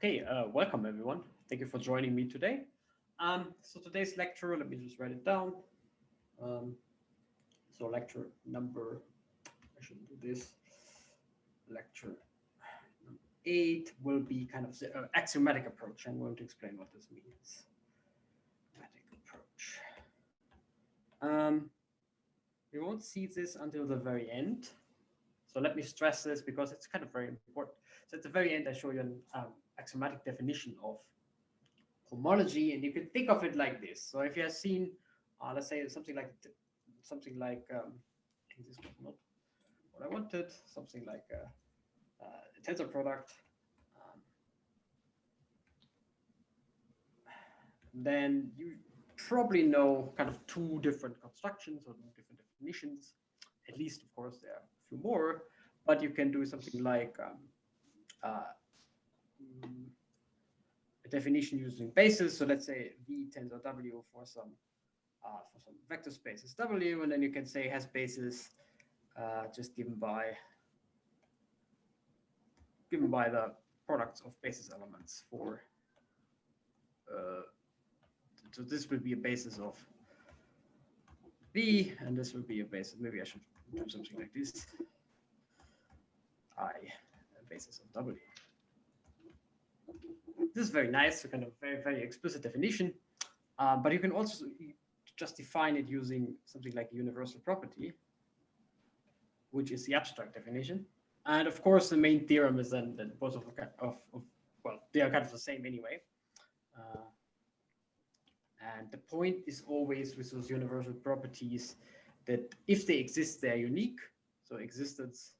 Okay, welcome everyone. Thank you for joining me today. So today's lecture, let me just write it down. Um, so lecture number, I shouldn't do this. Lecture number 8 will be kind of the axiomatic approach. I'm going to explain what this means. Axiomatic approach. We won't see this until the very end. So let me stress this because it's kind of very important. So at the very end, I show you an axiomatic definition of homology, and you can think of it like this. So if you have seen, let's say something like this was not what I wanted, something like a tensor product, then you probably know kind of two different constructions or different definitions. At least, of course, there are a few more, but you can do something like a definition using bases. So let's say V tensor W for some vector spaces W, and then you can say has bases just given by the products of basis elements for. So this will be a basis of V, and this will be a basis. Maybe I should do something like this. I, a basis of W. This is very nice, so kind of very explicit definition. But you can also just define it using something like a universal property, which is the abstract definition. And of course, the main theorem is then that both well, they are kind of the same anyway. And the point is always with those universal properties that if they exist, they're unique. So existence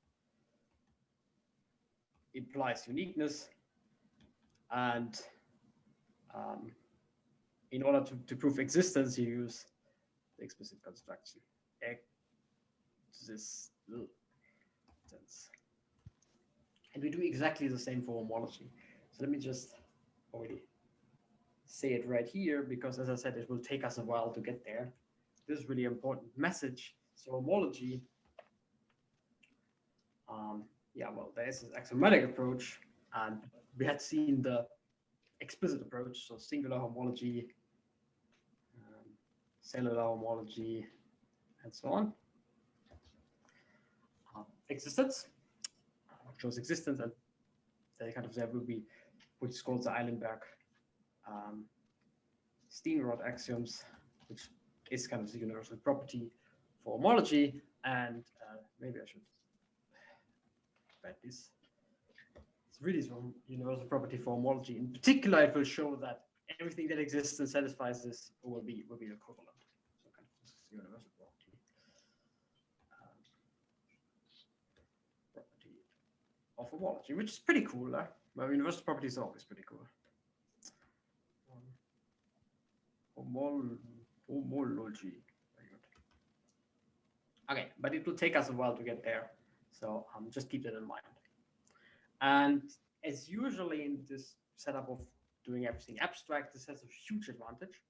implies uniqueness. And in order to prove existence, you use the explicit construction. Existence. And we do exactly the same for homology. So let me just already say it right here, because as I said, it will take us a while to get there. This is really important message. So homology, well, there is this axiomatic approach, and we had seen the explicit approach, so singular homology, cellular homology, and so on. Existence shows existence, and there will be, which is called the Eilenberg Steenrod axioms, which is kind of the universal property for homology. And maybe I should write this. It's really the universal property for homology. In particular, it will show that everything that exists and satisfies this will be equivalent. So kind of this is the universal property. Property of homology, which is pretty cool. Well, universal properties are always pretty cool. Homology. Very good. Okay, but it will take us a while to get there. So just keep that in mind. And as usually in this setup of doing everything abstract, this has a huge advantage.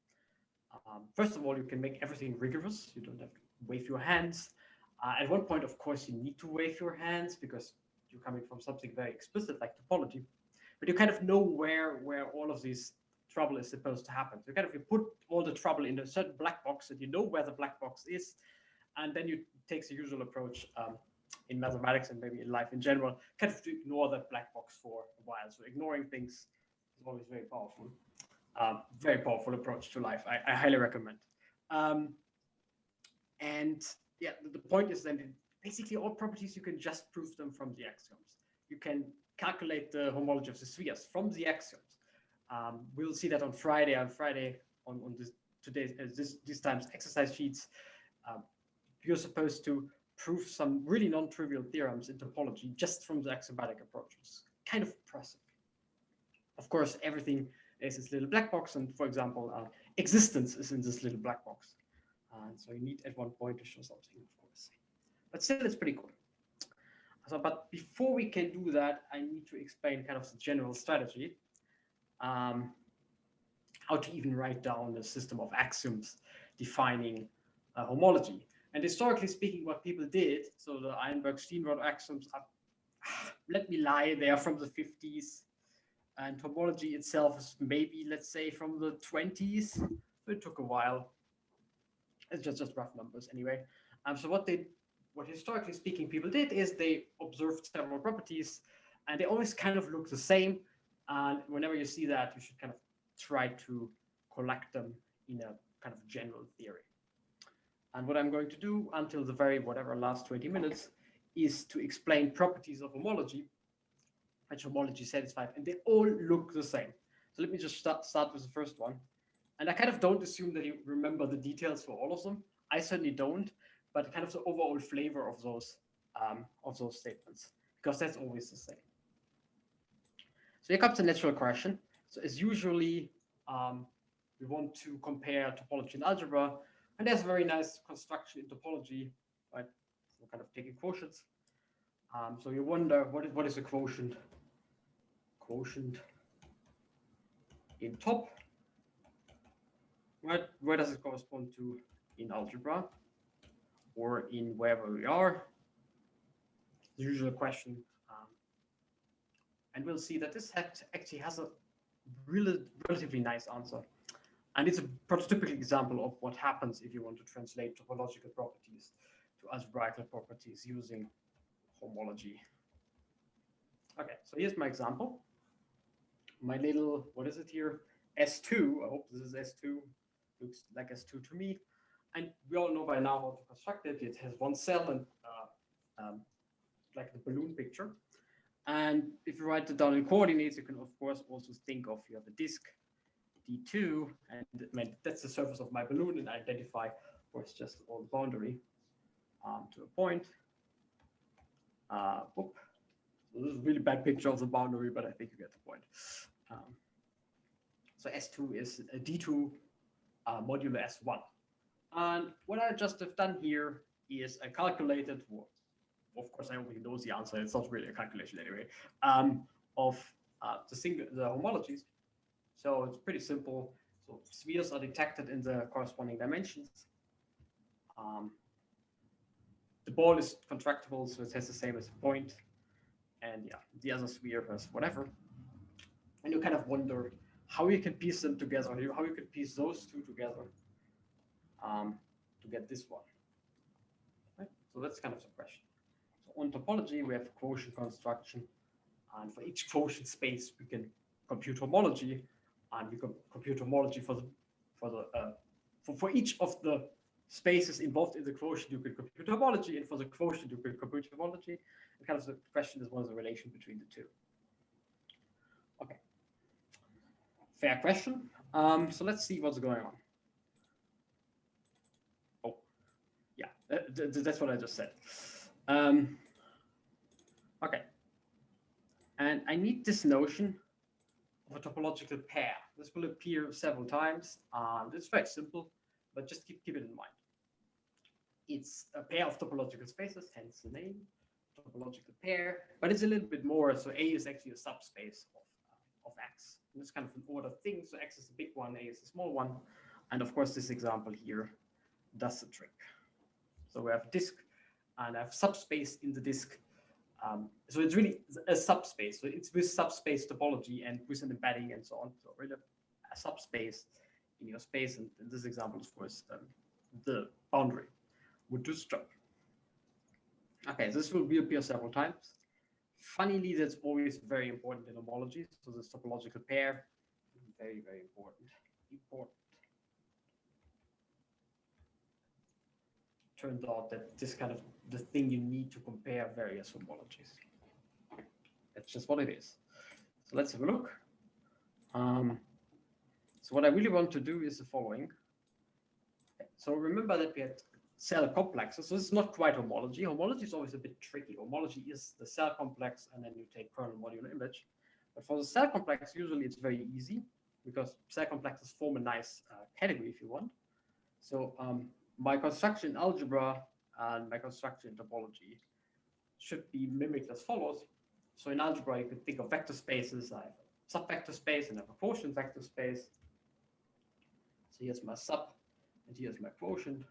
First of all, you can make everything rigorous. You don't have to wave your hands. At one point, of course, you need to wave your hands because you're coming from something very explicit like topology. But you kind of know where all of these trouble is supposed to happen. So you put all the trouble in a certain black box, and you know where the black box is, and then you take the usual approach in mathematics and maybe in life in general, kind of to ignore that black box for a while. So ignoring things is always very powerful. Very powerful approach to life. I highly recommend. And yeah, the point is then basically all properties, you can just prove them from the axioms. You can calculate the homology of the spheres from the axioms. We'll see that on Friday. On this time's exercise sheets, you're supposed to prove some really non-trivial theorems in topology just from the axiomatic approach. It's kind of impressive. Of course, everything is this little black box, and for example, existence is in this little black box. So you need at one point to show something, of course. But still, it's pretty cool. So, but before we can do that, I need to explain kind of the general strategy. How to even write down the system of axioms defining homology. And historically speaking, what people did, so the Eilenberg-Steenrod axioms are, let me lie, they are from the 50s. And homology itself is maybe, let's say, from the 20s. It took a while. It's just rough numbers anyway. So what historically speaking people did is they observed several properties, and they always kind of look the same. And whenever you see that, you should kind of try to collect them in a kind of general theory. And what I'm going to do until the very whatever last 20 minutes is to explain properties of homology, which homology satisfied, and they all look the same. So let me just start with the first one. And I kind of don't assume that you remember the details for all of them. I certainly don't, but kind of the overall flavor of those statements, because that's always the same. So here comes the natural question. So as usually, we want to compare topology and algebra, and there's a very nice construction in topology, right? So kind of taking quotients. So you wonder what is a quotient? Quotient in top. Where does it correspond to in algebra or in wherever we are? The usual question. And we'll see that this actually has a relatively nice answer. And it's a prototypical example of what happens if you want to translate topological properties to algebraic properties using homology. Okay, so here's my example. My little, what is it here? S2, I hope this is S2, looks like S2 to me. And we all know by now how to construct it. It has one cell and like the balloon picture. And if you write it down in coordinates, you can of course also think of you have a disk D2, and that's the surface of my balloon, and I identify, of course, just all the boundary to a point. So this is a really bad picture of the boundary, but I think you get the point. So S2 is a D2 modulo S1. And what I just have done here is I calculated, of course, I already know the answer. It's not really a calculation anyway, of the homologies. So it's pretty simple. So spheres are detected in the corresponding dimensions. The ball is contractible, so it has the same as a point. And yeah, the other sphere has whatever. And you kind of wonder how you can piece them together, how you can piece those two together to get this one. Right? So that's kind of the question. So on topology, we have quotient construction. And for each quotient space, we can compute homology. And we can compute homology for each of the spaces involved in the quotient, you can compute homology, and for the quotient, you can compute homology. And kind of the question is, what is the relation between the two? Okay, fair question. So let's see what's going on. Oh, yeah, that's what I just said. Okay, and I need this notion of a topological pair. This will appear several times. It's very simple, but just keep it in mind. It's a pair of topological spaces, hence the name, topological pair, but it's a little bit more. So A is actually a subspace of X. And it's kind of an order thing. So X is the big one, A is the small one. And of course, this example here does the trick. So we have a disk, and I have subspace in the disk. So it's really a subspace. So it's with subspace topology and with an embedding and so on. So really a subspace in your space. And in this example, of course, the boundary would do job. Okay, this will reappear several times. Funnily, that's always very important in homology. So this topological pair, very, very important. Turns out that this kind of the thing you need to compare various homologies. That's just what it is. So let's have a look. So what I really want to do is the following. So remember that we had cell complexes. So this is not quite homology. Homology is always a bit tricky. Homology is the cell complex, and then you take kernel modular image. But for the cell complex, usually it's very easy because cell complexes form a nice category if you want. So my construction in algebra and my construction in topology should be mimicked as follows. So in algebra, you could think of vector spaces. I have a subvector space and I have a quotient vector space. So here's my sub, and here's my quotient.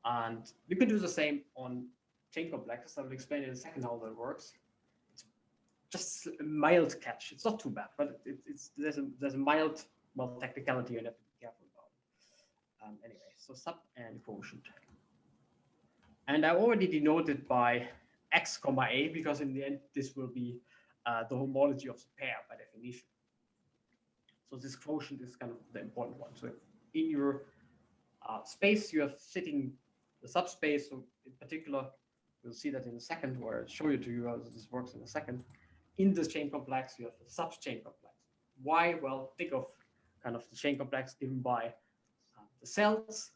And you can do the same on chain complexes. I will explain in a second how that works. It's just a mild catch. It's not too bad, but there's a mild, well, technicality you have to be careful about. Anyway, so sub and quotient. And I already denoted by x comma a, because in the end, this will be the homology of the pair by definition. So this quotient is kind of the important one. So in your space, you have sitting the subspace. So in particular, we'll see that in a second, or I'll show you to you how this works in a second. In the chain complex, you have the subchain complex. Why? Well, think of kind of the chain complex given by the cells.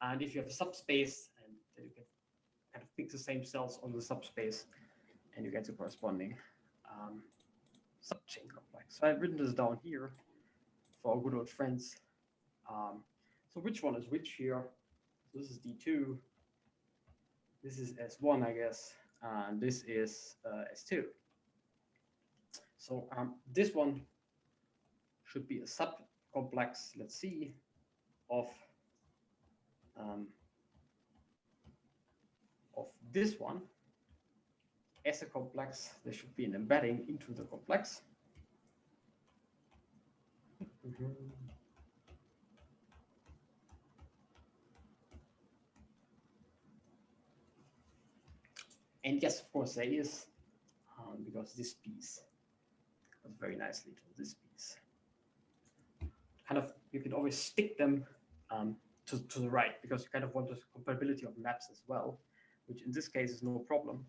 And if you have a subspace, and you can kind of pick the same cells on the subspace, and you get the corresponding subchain complex. So I've written this down here for our good old friends. So which one is which here? So this is D2. This is S1, I guess, and this is S2. So this one should be a subcomplex, let's see, of this one. As a complex, there should be an embedding into the complex. And yes, of course, there is, because this piece goes very nicely to this piece. Kind of, you can always stick them to the right, because you kind of want the compatibility of maps as well, which in this case is no problem,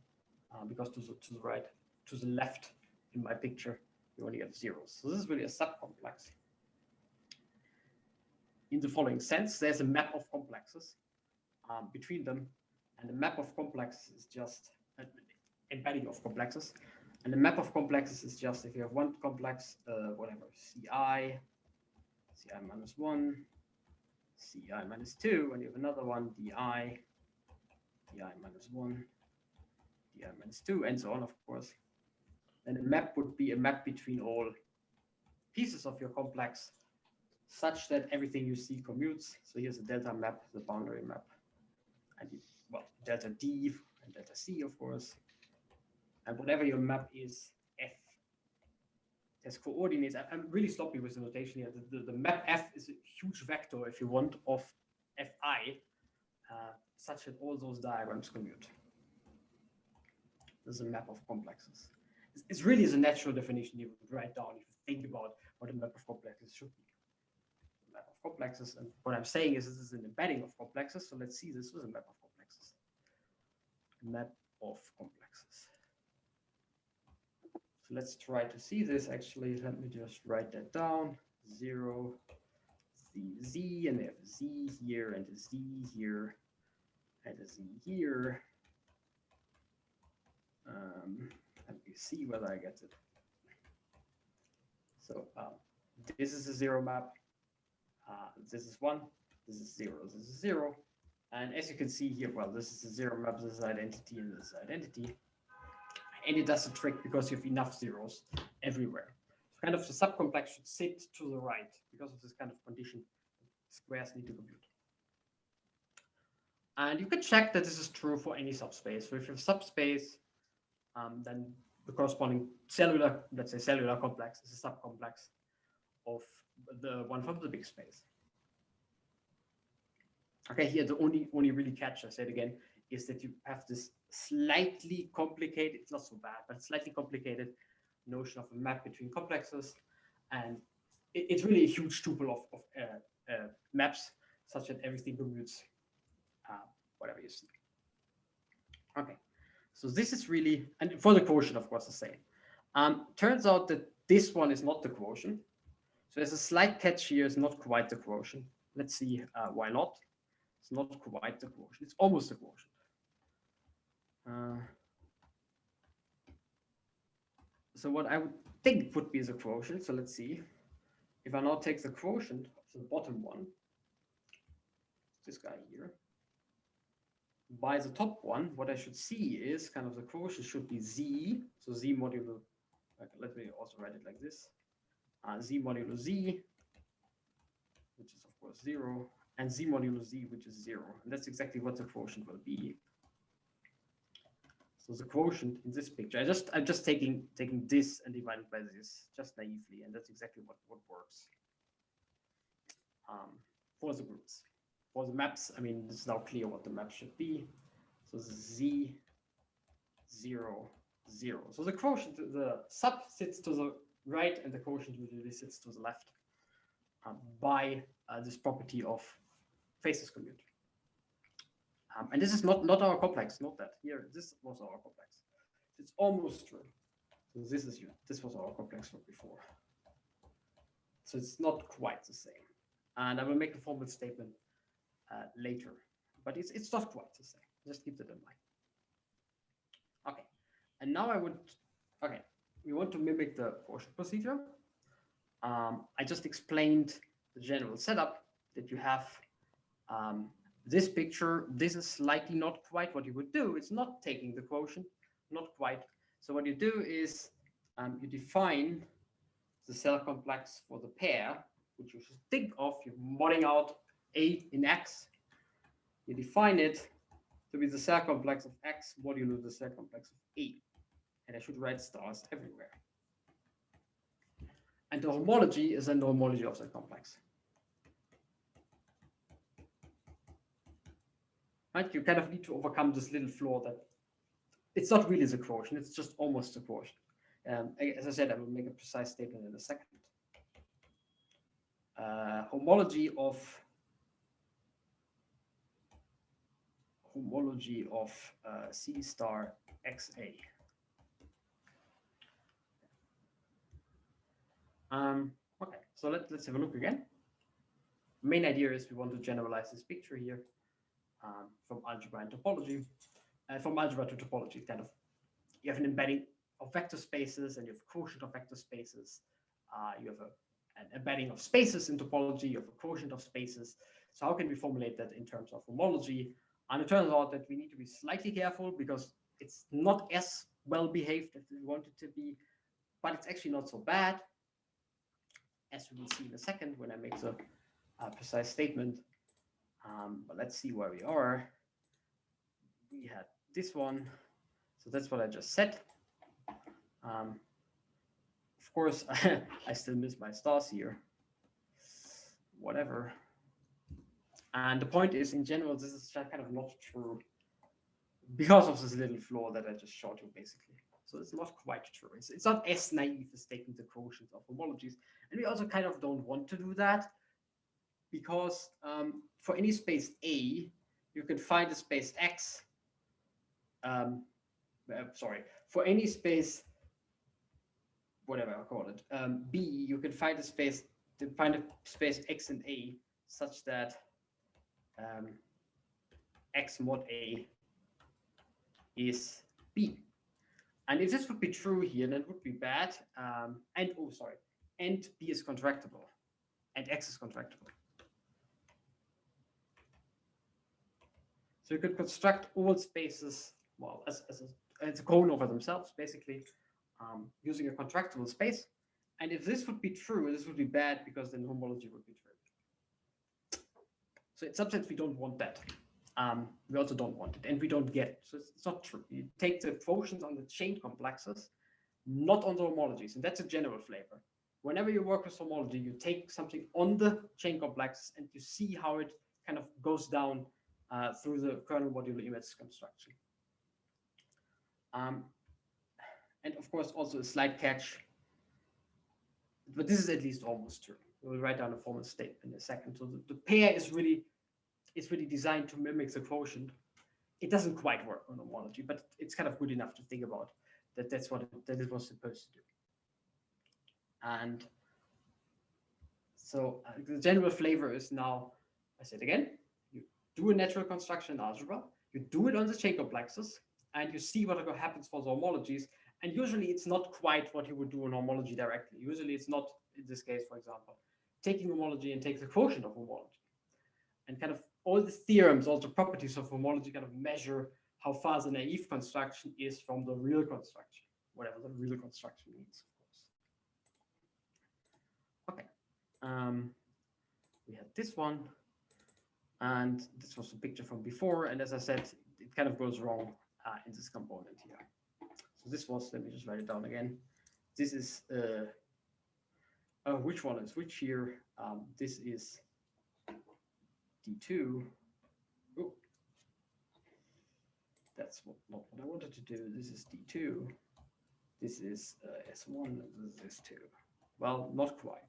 because to the right, to the left in my picture, you only have zeros. So this is really a subcomplex. In the following sense, there's a map of complexes between them, and the map of complexes is just an embedding of complexes. And the map of complexes is just if you have one complex, whatever, Ci minus 1, Ci minus 2, and you have another one, Di minus 1, Di minus 2, and so on, of course. Then a map would be a map between all pieces of your complex, such that everything you see commutes. So here's a delta map, the boundary map, and well, delta D and delta C, of course. And whatever your map is, F has coordinates. I'm really sloppy with the notation here. The map F is a huge vector, if you want, of Fi, such that all those diagrams commute. This is a map of complexes. It really is a natural definition you would write down if you think about what a map of complexes should be. A map of complexes, and what I'm saying is this is an embedding of complexes. So let's see this with a map of complexes. A map of complexes. So let's try to see this actually. Let me just write that down. 0, Z, and they have a Z here, and a Z here, and a Z here. Let me see whether I get it. So this is a 0 map. This is 1. This is 0. This is 0. And as you can see here, well, this is a 0 map. This is identity, and this is identity. And it does a trick because you have enough zeros everywhere. So kind of the subcomplex should sit to the right because of this kind of condition. Squares need to compute. And you can check that this is true for any subspace. So if you have subspace, then the corresponding cellular, let's say cellular complex, is a subcomplex of the one from the big space. Okay, here the only really catch, I said again, is that you have this slightly complicated, it's not so bad, but slightly complicated notion of a map between complexes. And it's really a huge tuple of maps such that everything commutes whatever you see. Okay, so this is really, and for the quotient, of course, the same. Turns out that this one is not the quotient. So there's a slight catch here, it's not quite the quotient. Let's see why not. It's not quite the quotient, it's almost the quotient. So what I would think would be the quotient, so let's see. If I now take the quotient of the bottom one, this guy here, by the top one, what I should see is kind of the quotient should be Z, so Z modulo, let me also write it like this, Z modulo Z, which is of course 0, and Z modulo Z, which is 0. And that's exactly what the quotient will be. So the quotient in this picture, I'm just taking this and dividing by this, just naively, and that's exactly what works for the groups. For the maps, I mean, it's now clear what the map should be. So Z 0, 0. So the quotient, the sub sits to the right, and the quotient usually sits to the left by this property of faces commute. And this is not our complex. Note that here, this was our complex. It's almost true. So this was our complex from before. So it's not quite the same. And I will make a formal statement later, but it's not quite the same. Just keep that in mind. Okay, and now we want to mimic the quotient procedure. I just explained the general setup that you have this picture. This is slightly not quite what you would do. It's not taking the quotient, not quite. So what you do is you define the cell complex for the pair, which you should think of. You're modding out A in X. You define it to be the cell complex of X modulo the cell complex of A. And I should write stars everywhere. And the homology is then the homology of that complex. Right? You kind of need to overcome this little flaw that it's not really the quotient, it's just almost the quotient. As I said, I will make a precise statement in a second. Homology of C star XA. Okay, so let's have a look again. Main idea is we want to generalize this picture here from algebra and topology. From algebra to topology, kind of, you have an embedding of vector spaces and you have a quotient of vector spaces. You have an embedding of spaces in topology, you have a quotient of spaces. So how can we formulate that in terms of homology? And it turns out that we need to be slightly careful because it's not as well behaved as we want it to be, but it's actually not so bad, as we will see in a second when I make the precise statement. But let's see where we are. We had this one, so that's what I just said. Of course, I still miss my stars here. Whatever. And the point is, in general, this is kind of not true because of this little flaw that I just showed you, basically. So it's not quite true. It's not as naive as taking the quotients of homologies. And we also kind of don't want to do that because for any space A, you can find a space X. For any space, whatever I call it, B, you can find a space X and A such that X mod A is B. And if this would be true here, then it would be bad. And B is contractible and X is contractible. So you could construct all spaces, well, as a cone over themselves, basically, using a contractible space. And if this would be true, this would be bad because then homology would be true. So in some sense, we don't want that. We also don't want it, and we don't get it. So it's not true. You take the quotients on the chain complexes, not on the homologies, and that's a general flavor. Whenever you work with homology, you take something on the chain complex and you see how it kind of goes down through the kernel modulo image construction. And of course, also a slight catch, but this is at least almost true. We'll write down a formal statement in a second. So the pair is really designed to mimic the quotient. It doesn't quite work on homology, but it's kind of good enough to think about that. That's what it was supposed to do. And so the general flavor is now, I said again, you do a natural construction in algebra, you do it on the chain complexes, and you see what happens for the homologies. And usually it's not quite what you would do in homology directly. Usually it's not, in this case, for example, taking homology and take the quotient of homology. And kind of all the theorems, all the properties of homology kind of measure how far the naive construction is from the real construction, whatever the real construction means, of course. Okay. We had this one, and this was a picture from before. And as I said, it kind of goes wrong in this component here. So this was, let me just write it down again. This is, which one is which here? This is D2. Oh, that's not what I wanted to do. This is D2. This is S1, and this is S2. Well, not quite.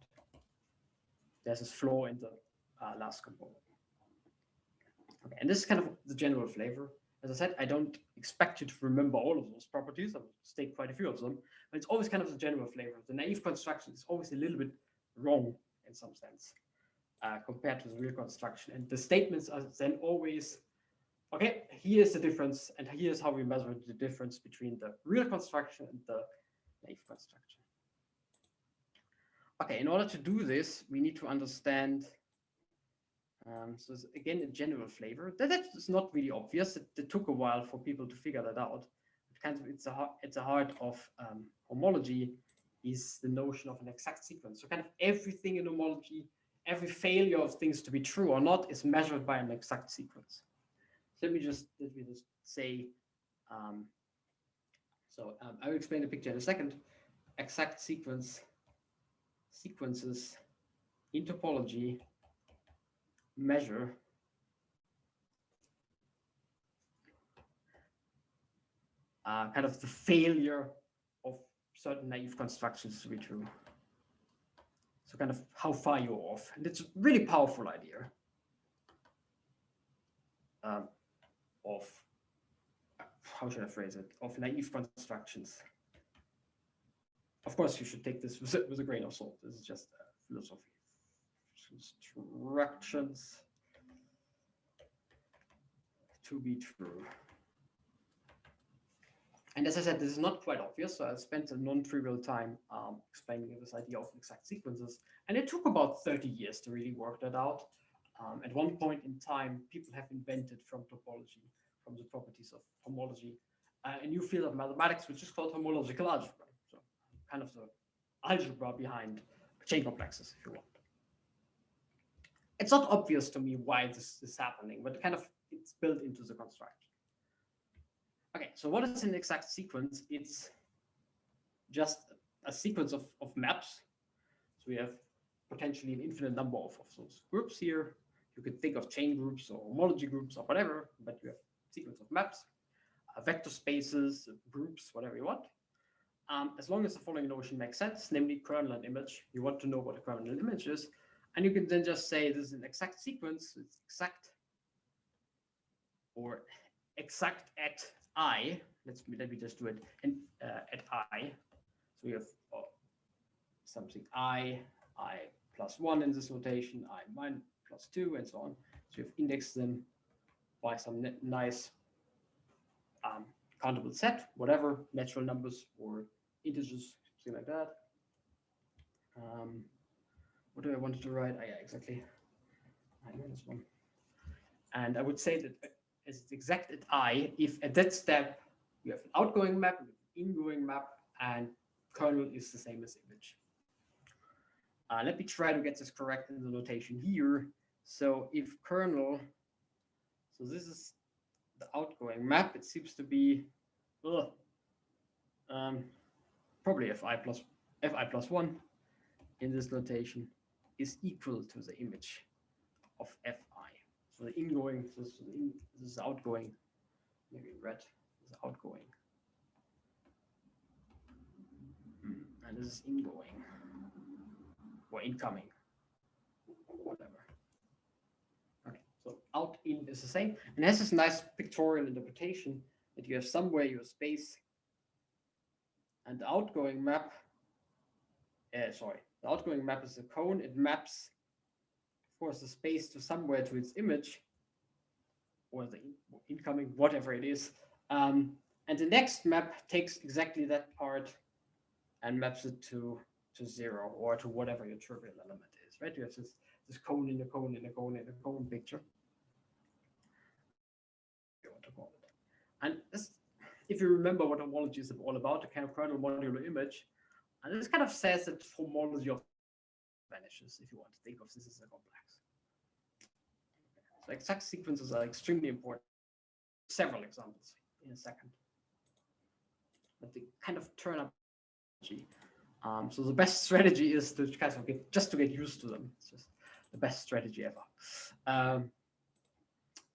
There's a flaw in the last component. Okay, and this is kind of the general flavor. As I said, I don't expect you to remember all of those properties. I'll state quite a few of them, but it's always kind of the general flavor. The naive construction is always a little bit wrong in some sense compared to the real construction. And the statements are then always, okay, here's the difference, and here's how we measure the difference between the real construction and the naive construction. Okay, in order to do this, we need to understand, so again, a general flavor. That is not really obvious. It took a while for people to figure that out. It's a heart of homology is the notion of an exact sequence. So kind of everything in homology, every failure of things to be true or not is measured by an exact sequence. So let me just say, I will explain the picture in a second. Exact sequences in topology measure kind of the failure of certain naive constructions to be true. So kind of how far you're off. And it's a really powerful idea of, how should I phrase it, of naive constructions. Of course, you should take this with a grain of salt. This is just philosophy. Constructions to be true. And as I said, this is not quite obvious, so I spent a non-trivial time explaining this idea of exact sequences. And it took about 30 years to really work that out. At one point in time, people have invented from topology, from the properties of homology, a new field of mathematics, which is called homological algebra. So kind of the algebra behind chain complexes, if you want. It's not obvious to me why this is happening, but it's built into the construction. Okay, so what is an exact sequence? It's just a sequence of maps. So we have potentially an infinite number of those groups here. You could think of chain groups or homology groups or whatever, but you have a sequence of maps, vector spaces, groups, whatever you want. As long as the following notion makes sense, namely kernel and image, you want to know what a kernel and image is. And you can then just say this is an exact sequence, it's exact or exact at I. Let me just do it at I. So we have something I plus 1 in this notation, I minus plus 2, and so on. So you've indexed them by some nice countable set, whatever, natural numbers or integers, something like that. What do I want to write? Yeah, exactly. I minus 1. And I would say that as it's exact at I, if at that step you have an outgoing map, an ingoing map, and kernel is the same as image. Let me try to get this correct in the notation here. So if kernel, so this is the outgoing map, it seems to be probably fi plus 1 in this notation is equal to the image of fi. So the ingoing, this is outgoing, maybe in red, this is outgoing. And this is ingoing or incoming, whatever. Okay, so out in is the same. And it has this nice pictorial interpretation that you have somewhere your space and the outgoing map. The outgoing map is a cone. It maps, of course, the space to somewhere to its image, or the incoming, whatever it is. And the next map takes exactly that part and maps it to 0 or to whatever your trivial element is, right? You have this cone in a cone in a cone in a cone picture. You want to call it. And this, if you remember what homology is all about, a kind of kernel modular image, and this kind of says that homology of vanishes if you want to think of this as a complex. So exact sequences are extremely important. Several examples in a second. But they kind of turn up. So the best strategy is to kind of get used to them. It's just the best strategy ever.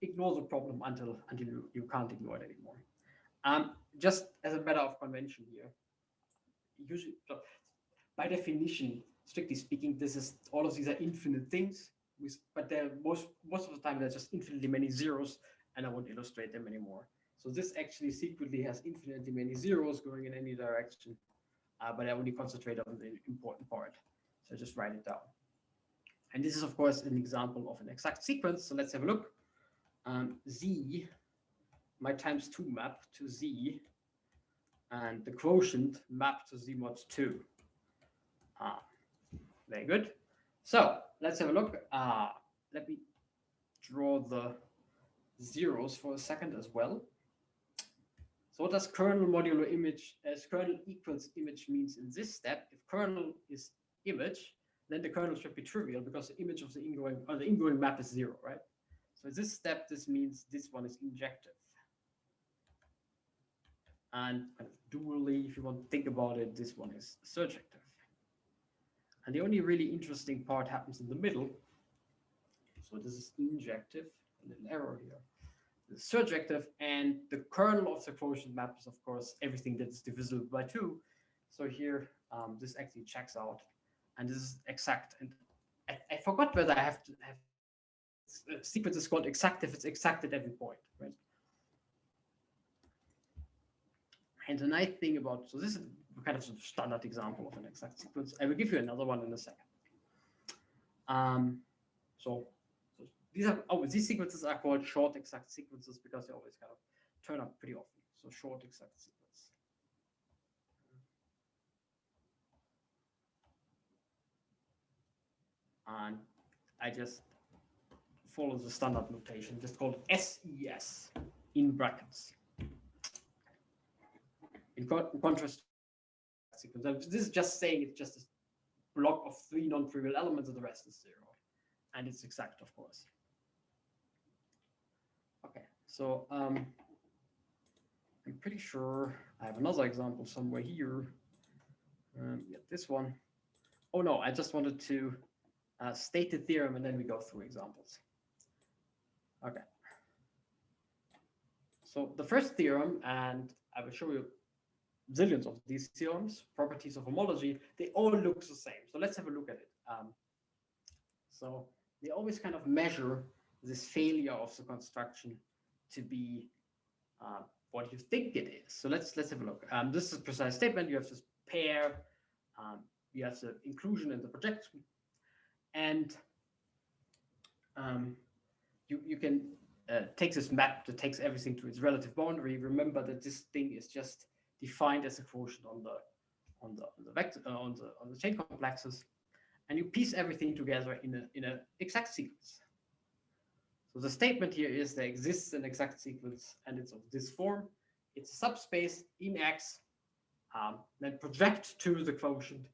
Ignore the problem until you can't ignore it anymore. Just as a matter of convention here, usually, so by definition, strictly speaking, all of these are infinite things, but they're most of the time they're just infinitely many zeros, and I won't illustrate them anymore. So this actually secretly has infinitely many zeros going in any direction, but I only concentrate on the important part. So just write it down. And this is, of course, an example of an exact sequence. So let's have a look. Z, my times 2 map to Z, and the quotient map to Z mod 2. Very good. So let's have a look. Let me draw the zeros for a second as well. So what does kernel modulo image as kernel equals image means in this step? If kernel is image, then the kernel should be trivial because the image of the ingoing map is 0, right? So in this step, this means this one is injective. And kind of dually, if you want to think about it, this one is surjective. And the only really interesting part happens in the middle. So this is injective, a little error here. This is surjective, and the kernel of the quotient map is, of course, everything that is divisible by 2. So here, this actually checks out, and this is exact. And I forgot whether I have to have sequence is called exact if it's exact at every point, right? And the nice thing about, so this is kind of a standard example of an exact sequence. I will give you another one in a second. So these sequences are called short exact sequences because they always kind of turn up pretty often. So short exact sequence. And I just follow the standard notation, just called SES in brackets. In contrast to sequence, this is just saying it's just a block of 3 non-trivial elements and the rest is 0. And it's exact, of course. Okay, so I'm pretty sure I have another example somewhere here. Yeah, this one. Oh no, I just wanted to state the theorem and then we go through examples. Okay. So the first theorem, and I will show you zillions of these theorems, properties of homology, they all look the same. So let's have a look at it. So they always kind of measure this failure of the construction to be what you think it is. So let's have a look. This is a precise statement. You have this pair, you have the inclusion and the projection, and you can take this map that takes everything to its relative boundary. Remember that this thing is just defined as a quotient on the vector on the chain complexes, and you piece everything together in a exact sequence. So the statement here is there exists an exact sequence, and it's of this form. It's a subspace in X, then project to the quotient,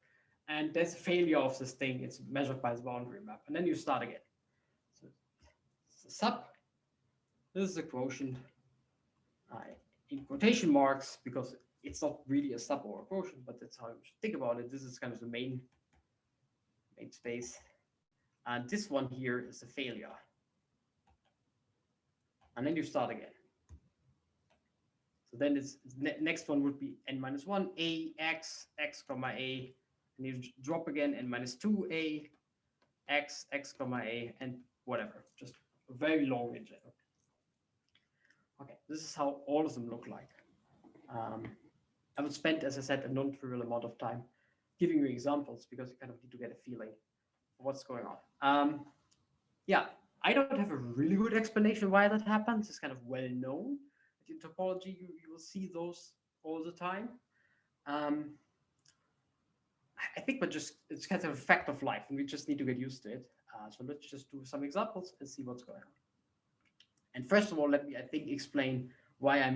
and there's a failure of this thing. It's measured by the boundary map, and then you start again. So it's a sub. This is the quotient in quotation marks because it's not really a sub or a quotient, but that's how you should think about it. This is kind of the main space, and this one here is a failure. And then you start again. So then it's next one would be n-1 a x comma a, and you drop again n-2 a x comma a, and whatever, just very long in general. Okay, this is how all of them look like. I would spend, as I said, a non-trivial amount of time giving you examples because you kind of need to get a feeling of what's going on. Yeah. I don't have a really good explanation why that happens. It's kind of well known. In topology, you will see those all the time. I think it's kind of a fact of life, and we just need to get used to it. So let's just do some examples and see what's going on. And first of all, let me, I think, explain why I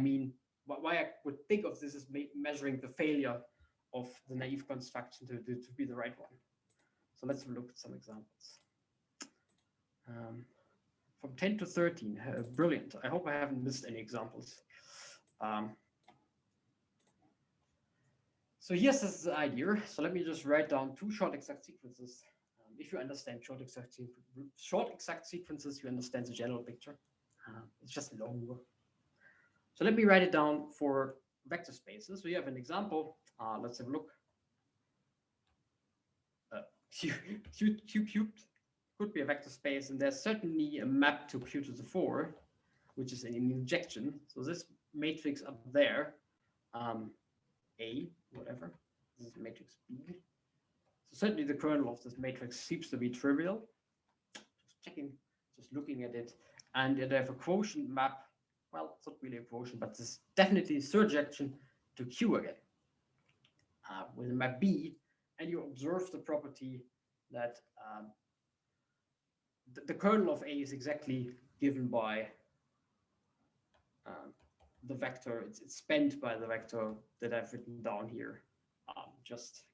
would think of this as measuring the failure of the naive construction to be the right one. So let's look at some examples. From 10 to 13, brilliant. I hope I haven't missed any examples. So here's this idea. So let me just write down two short exact sequences. If you understand short exact sequences, you understand the general picture. It's just longer. So let me write it down for vector spaces. So you have an example. Let's have a look. Q cubed could be a vector space, and there's certainly a map to Q to the 4, which is an injection. So this matrix up there, A, whatever, this is matrix B. So certainly the kernel of this matrix seems to be trivial. Just checking, just looking at it. And they have a quotient map. Well, it's not really a quotient, but this is definitely a surjection to Q again with a map B. And you observe the property that the kernel of A is exactly given by the vector. It's spent by the vector that I've written down here, just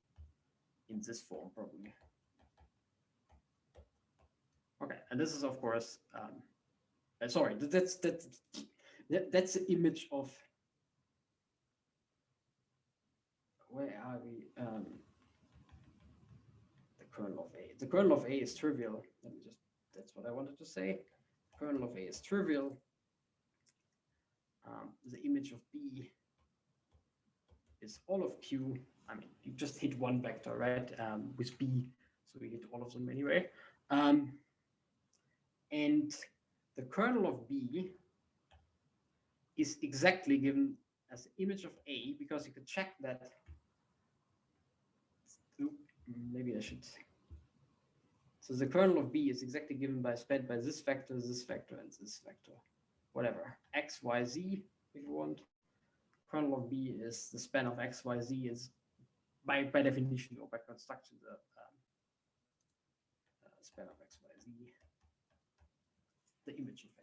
in this form, probably. Okay, and this is, of course, sorry, that's the image of, where are we? The kernel of A. The kernel of A is trivial. Let me just, that's what I wanted to say. The kernel of A is trivial. The image of B is all of Q. I mean, you just hit one vector, right? With B, so we hit all of them anyway. And the kernel of B is exactly given as the image of A, because you could check that. Maybe I should. So the kernel of B is exactly given by sped by this vector, and this vector, whatever, x, y, z, if you want. Kernel of B is the span of x, y, z is by definition or by construction the span of x, y, z, the image of A.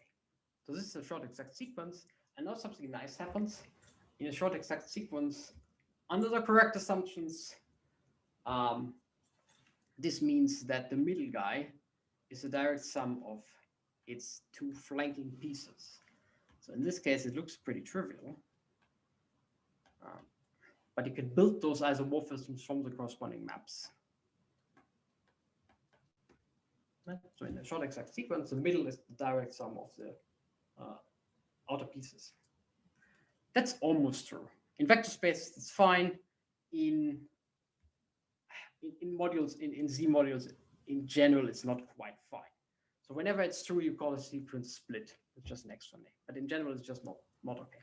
So this is a short exact sequence, and now something nice happens. In a short exact sequence, under the correct assumptions, this means that the middle guy is a direct sum of its two flanking pieces. So in this case, it looks pretty trivial. But you can build those isomorphisms from the corresponding maps. So in a short exact sequence, the middle is the direct sum of the outer pieces. That's almost true. In vector space, it's fine. In modules, in Z modules, in general, it's not quite fine. So whenever it's true, you call a sequence split. It's just an extra name. But in general, it's just not okay.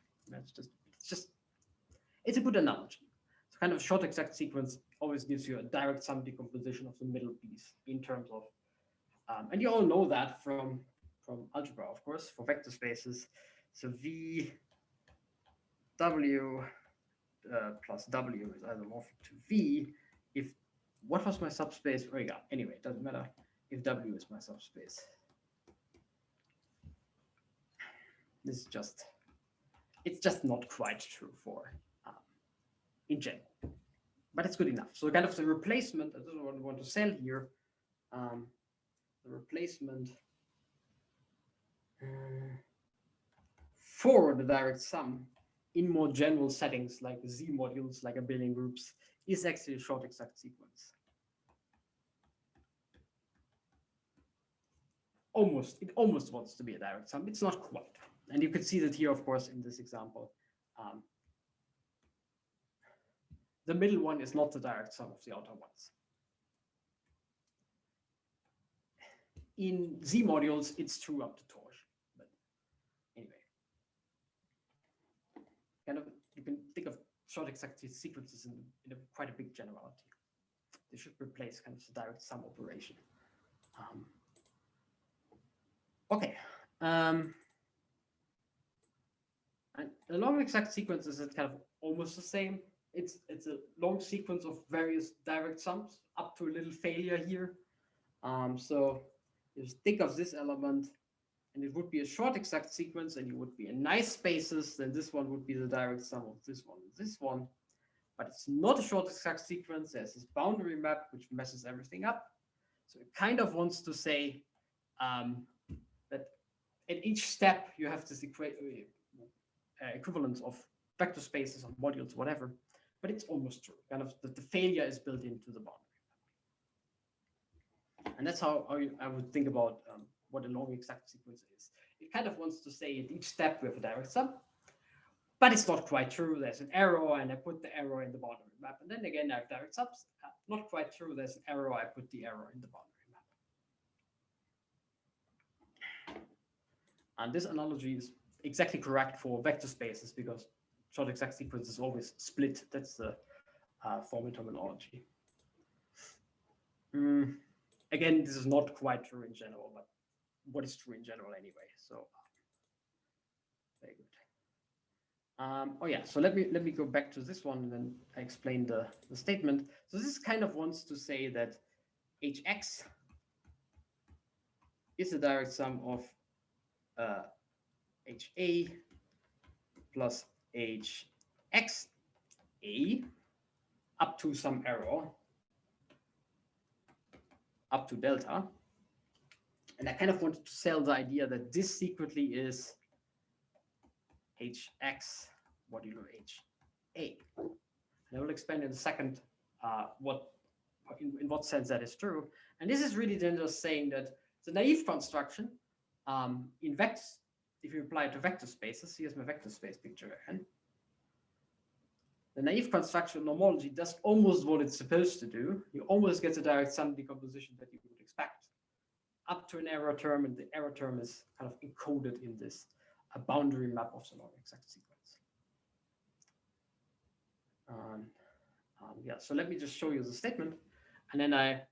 It's a good analogy. So kind of short exact sequence always gives you a direct sum decomposition of the middle piece in terms of, and you all know that from algebra, of course, for vector spaces. So V W plus W is isomorphic to V if, what was my subspace? Oh, yeah. Anyway, it doesn't matter if W is my subspace. This is just, it's just not quite true for in general, but it's good enough. So kind of the replacement, this is what I want to sell here. The replacement for the direct sum in more general settings like Z modules, like abelian groups, is actually a short exact sequence. It almost wants to be a direct sum. It's not quite. And you can see that here, of course, in this example. The middle one is not the direct sum of the outer ones. In Z modules, it's true up to torch. But anyway, kind of, you can think of short exact sequences in quite a big generality. They should replace kind of the direct sum operation. Okay. And the long exact sequences is kind of almost the same. It's a long sequence of various direct sums up to a little failure here. So just think of this element, and it would be a short exact sequence, and you would be in nice spaces. Then this one would be the direct sum of this one and this one. But it's not a short exact sequence. There's this boundary map which messes everything up. So it kind of wants to say that at each step you have this equivalence of vector spaces or modules, whatever, but it's almost true. Kind of the failure is built into the boundary. And that's how I would think about what a long exact sequence is. It kind of wants to say at each step we have a direct sum, but it's not quite true. There's an error, and I put the error in the boundary map. And then again, I have direct sums. Not quite true. There's an error. I put the error in the boundary map. And this analogy is exactly correct for vector spaces because short exact sequence is always split. That's the formal terminology. Again, this is not quite true in general, but what is true in general anyway? So very good. Oh yeah, so let me go back to this one and then I explain the statement. So this kind of wants to say that hx is the direct sum of ha plus hxa up to some error up to delta. And I kind of wanted to sell the idea that this secretly is hx modulo ha. And I will explain in a second in what sense that is true. And this is really then just saying that the naive construction in vectors, if you apply it to vector spaces, here's my vector space picture again. The naive construction homology does almost what it's supposed to do. You almost get the direct sum decomposition that you would expect up to an error term, and the error term is kind of encoded in this boundary map of the long exact sequence. Yeah, so let me just show you the statement, and then I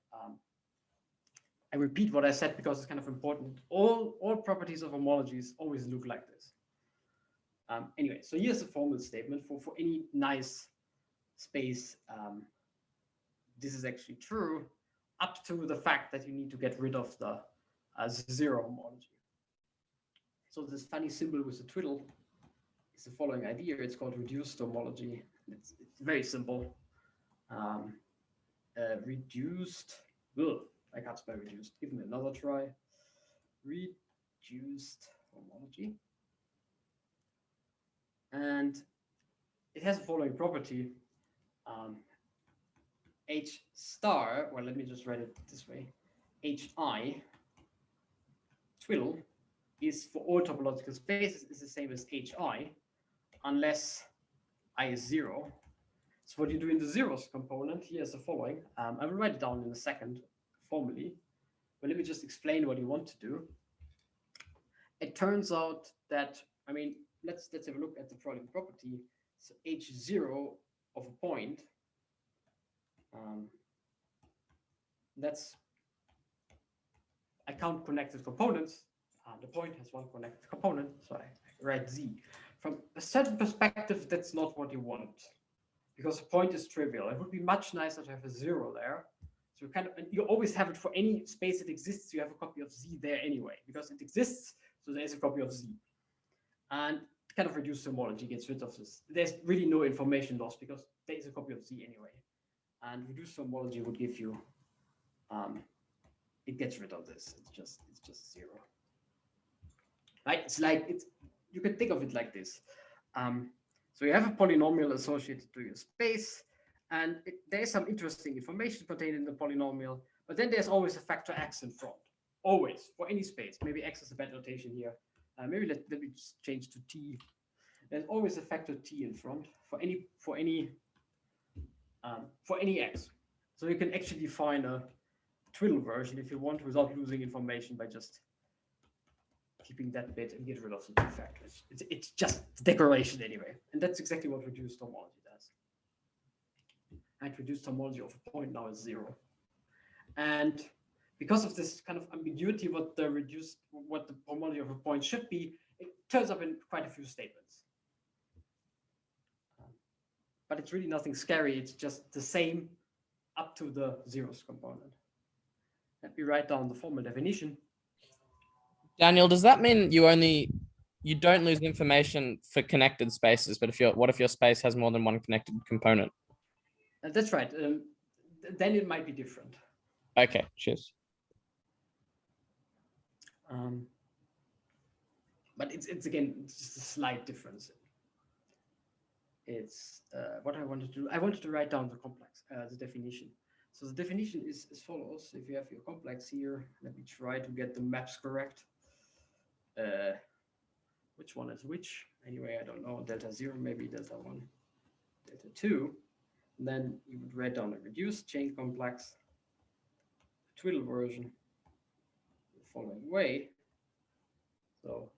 repeat what I said because it's kind of important. All properties of homologies always look like this. Anyway, so here's the formal statement for any nice space. This is actually true up to the fact that you need to get rid of the zero homology. So this funny symbol with the twiddle is the following idea. It's called reduced homology. It's very simple. Reduced. Ugh, I can't spell reduced. Give me another try. Reduced homology. And it has the following property. H star, well, let me just write it this way. Hi twiddle is for all topological spaces is the same as hi, unless I is 0. So what you do in the zeros component here is the following. I will write it down in a second formally, but let me just explain what you want to do. It turns out that, I mean, let's have a look at the following property. So h0 of a point, that's, I count connected components. The point has one connected component, so I write z. From a certain perspective, that's not what you want, because a point is trivial. It would be much nicer to have a 0 there. So you always have it for any space that exists. You have a copy of z there anyway, because it exists. So there is a copy of z. And kind of reduced homology gets rid of this. There's really no information loss because there is a copy of z anyway. And reduced homology would give you, it gets rid of this. It's just 0. Right? It's like you can think of it like this. So you have a polynomial associated to your space, and there is some interesting information contained in the polynomial, but then there's always a factor x in front. Always, for any space. Maybe x is a bad notation here. Maybe let me just change to t. There's always a factor t in front for any x. So you can actually define a twiddle version if you want without losing information by just keeping that bit and get rid of the two factors. It's just decoration anyway. And that's exactly what reduced homology does. And reduced homology of a point now is 0. And because of this kind of ambiguity, what the homology of a point should be, it turns up in quite a few statements. But it's really nothing scary. It's just the same up to the zeros component. Let me write down the formal definition. Daniel, does that mean you don't lose information for connected spaces, but what if your space has more than one connected component? That's right. Then it might be different. Okay, cheers. But it's again, it's just a slight difference. it's what I wanted to do. I wanted to write down the complex, the definition. So the definition is as follows. If you have your complex here, let me try to get the maps correct. Which one is which? Anyway, I don't know. Delta 0, maybe delta 1, delta 2. And then you would write down a reduced chain complex, twiddle version, the following way. So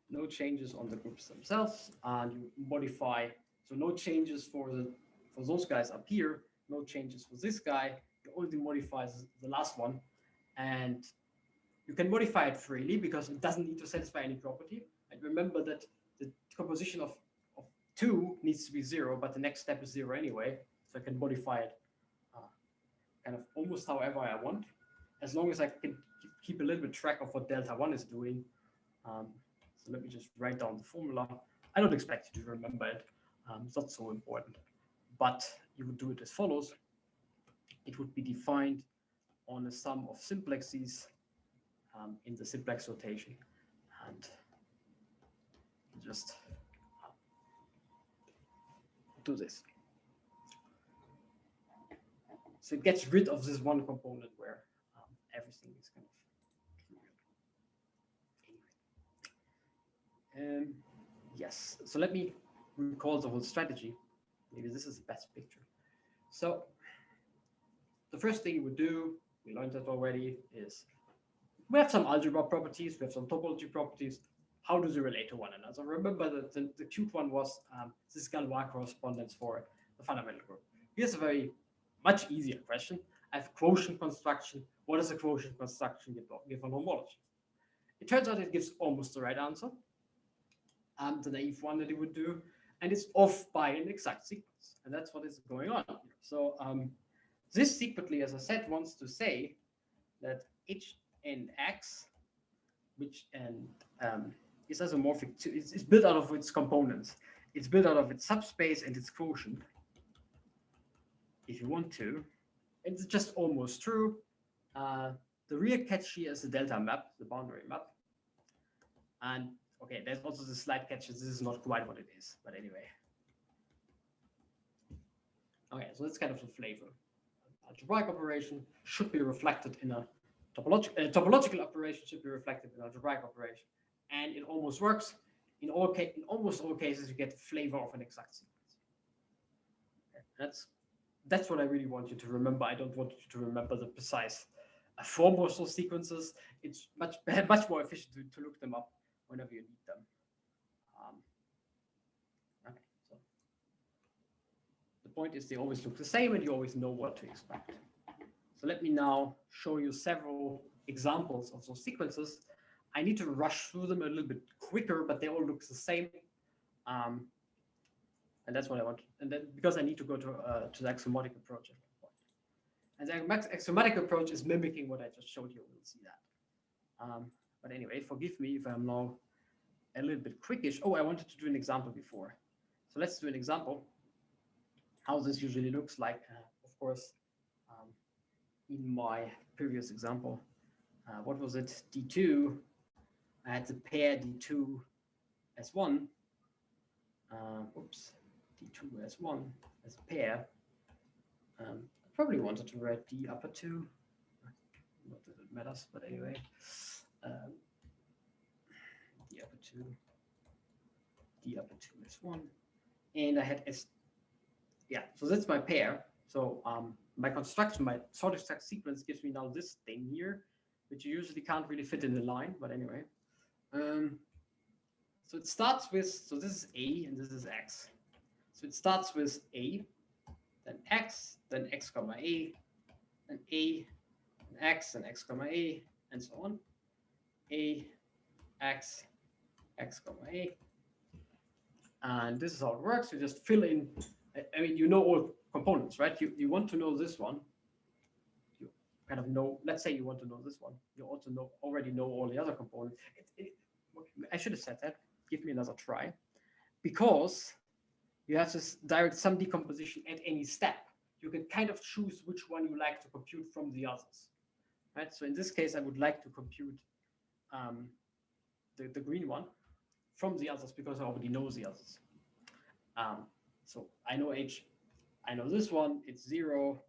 no changes on the groups themselves, and you modify. So no changes for those guys up here, no changes for this guy. You only modify the last one, and you can modify it freely because it doesn't need to satisfy any property. And remember that the composition of 2 needs to be 0, but the next step is 0 anyway. So I can modify it kind of almost however I want, as long as I can keep a little bit track of what delta 1 is doing. So let me just write down the formula. I don't expect you to remember it. It's not so important. But you would do it as follows. It would be defined on a sum of simplexes in the simplex rotation. And just do this. So it gets rid of this one component where everything is kind of anyway. Yes, so let me recall the whole strategy. Maybe this is the best picture. So the first thing you would do, we learned that already, is we have some algebra properties, we have some topology properties. How do they relate to one another? Remember that the cute one was this Galois correspondence for the fundamental group. Here's a very much easier question. I have quotient construction. What does a quotient construction give on homology? It turns out it gives almost the right answer. The naive one that it would do, and it's off by an exact sequence. And that's what is going on here. So this secretly, as I said, wants to say that h and x, which is isomorphic to, it's built out of its components. It's built out of its subspace and its quotient, if you want to. It's just almost true. The real catch here is the delta map, the boundary map. And okay, there's also the slight catch. This is not quite what it is, but anyway. Okay, so that's kind of the flavor. Algebraic operation should be reflected in a topological operation should be reflected in an algebraic operation, and it almost works. In almost all cases, you get the flavor of an exact sequence. Okay, that's what I really want you to remember. I don't want you to remember the precise form of those sequences. It's much more efficient to look them up whenever you need them. Okay, so the point is they always look the same and you always know what to expect. So let me now show you several examples of those sequences. I need to rush through them a little bit quicker, but they all look the same. And that's what I want. And then because I need to go to the axiomatic approach. And the axiomatic approach is mimicking what I just showed you. We'll see that. But anyway, forgive me if I'm now a little bit quickish. Oh, I wanted to do an example before. So let's do an example. How this usually looks like, of course, in my previous example. What was it? D2. I had the pair D2 S1. Oops, D2 S1 as a pair. I probably wanted to write D upper 2. Not that it matters, but anyway. D upper 2. D upper 2 S1. And I had S. Yeah, so that's my pair. So my construction, my sort of sequence gives me now this thing here, which you usually can't really fit in the line, but anyway. So it starts with, so this is A and this is X. So it starts with A, then X comma A, then A, and X comma A, and so on. A, X comma A. And this is how it works. You just fill in, I mean, you know all components, right? You want to know this one. You kind of know, let's say you want to know this one. You also already know all the other components. I should have said that. Give me another try. Because you have this direct sum decomposition at any step. You can kind of choose which one you like to compute from the others. Right? So in this case, I would like to compute the green one from the others because I already know the others. So I know H, I know this one, it's 0.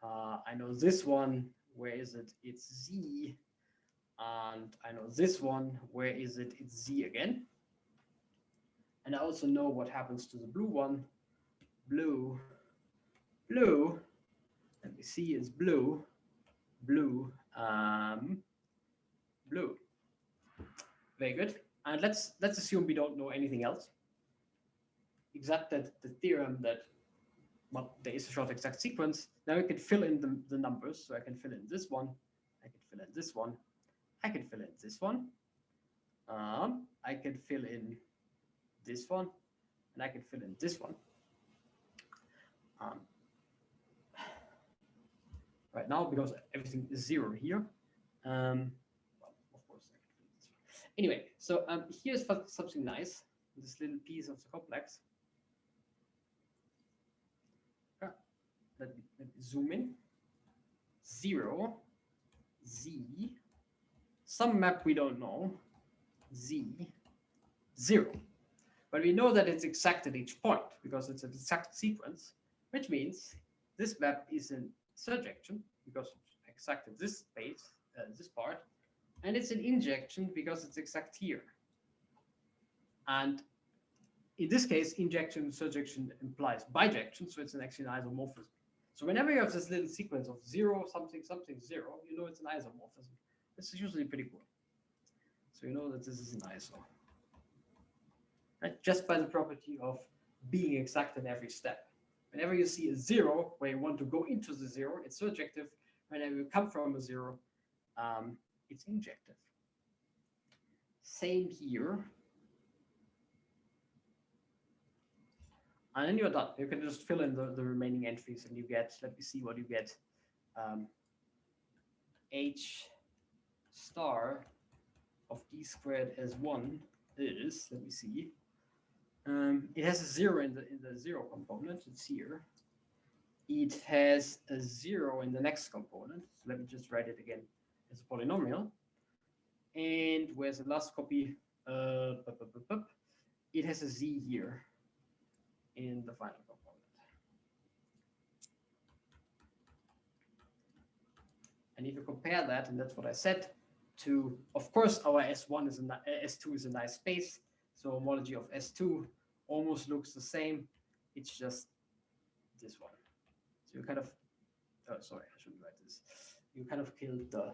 I know this one, where is it? It's Z. And I know this one, where is it? It's Z again. And I also know what happens to the blue one. Blue, blue, let me see, is blue, blue, blue. Very good. And let's assume we don't know anything else, except that the theorem that there is a short exact sequence. Now we can fill in the numbers. So I can fill in this one, I can fill in this one, I can fill in this one, I can fill in this one, and I can fill in this one. Right now, because everything is 0 here. Well, of course, I can fill in this one. Anyway, so here's something nice. This little piece of the complex. Let me zoom in. 0, Z, some map we don't know, Z, 0. But we know that it's exact at each point because it's an exact sequence, which means this map is in surjection because it's exact at this space, this part, and it's an injection because it's exact here. And in this case, injection and surjection implies bijection, so it's actually an isomorphism. So whenever you have this little sequence of 0, something, something, 0, you know it's an isomorphism. This is usually pretty cool. So you know that this is an iso. Right? Just by the property of being exact in every step. Whenever you see a 0 where you want to go into the 0, it's surjective. Whenever you come from a 0, it's injective. Same here. And then you're done. You can just fill in the remaining entries and you get, let me see what you get. H star of d squared as 1 is, let me see. It has a 0 in the 0 component, it's here. It has a 0 in the next component. So let me just write it again as a polynomial. And where's the last copy? It has a z here in the final component. And if you compare that, and that's what I said, to, of course, our S1 is S2 is a nice space. So homology of S2 almost looks the same. It's just this one. So you kind of, oh, sorry, I shouldn't write this. You kind of killed the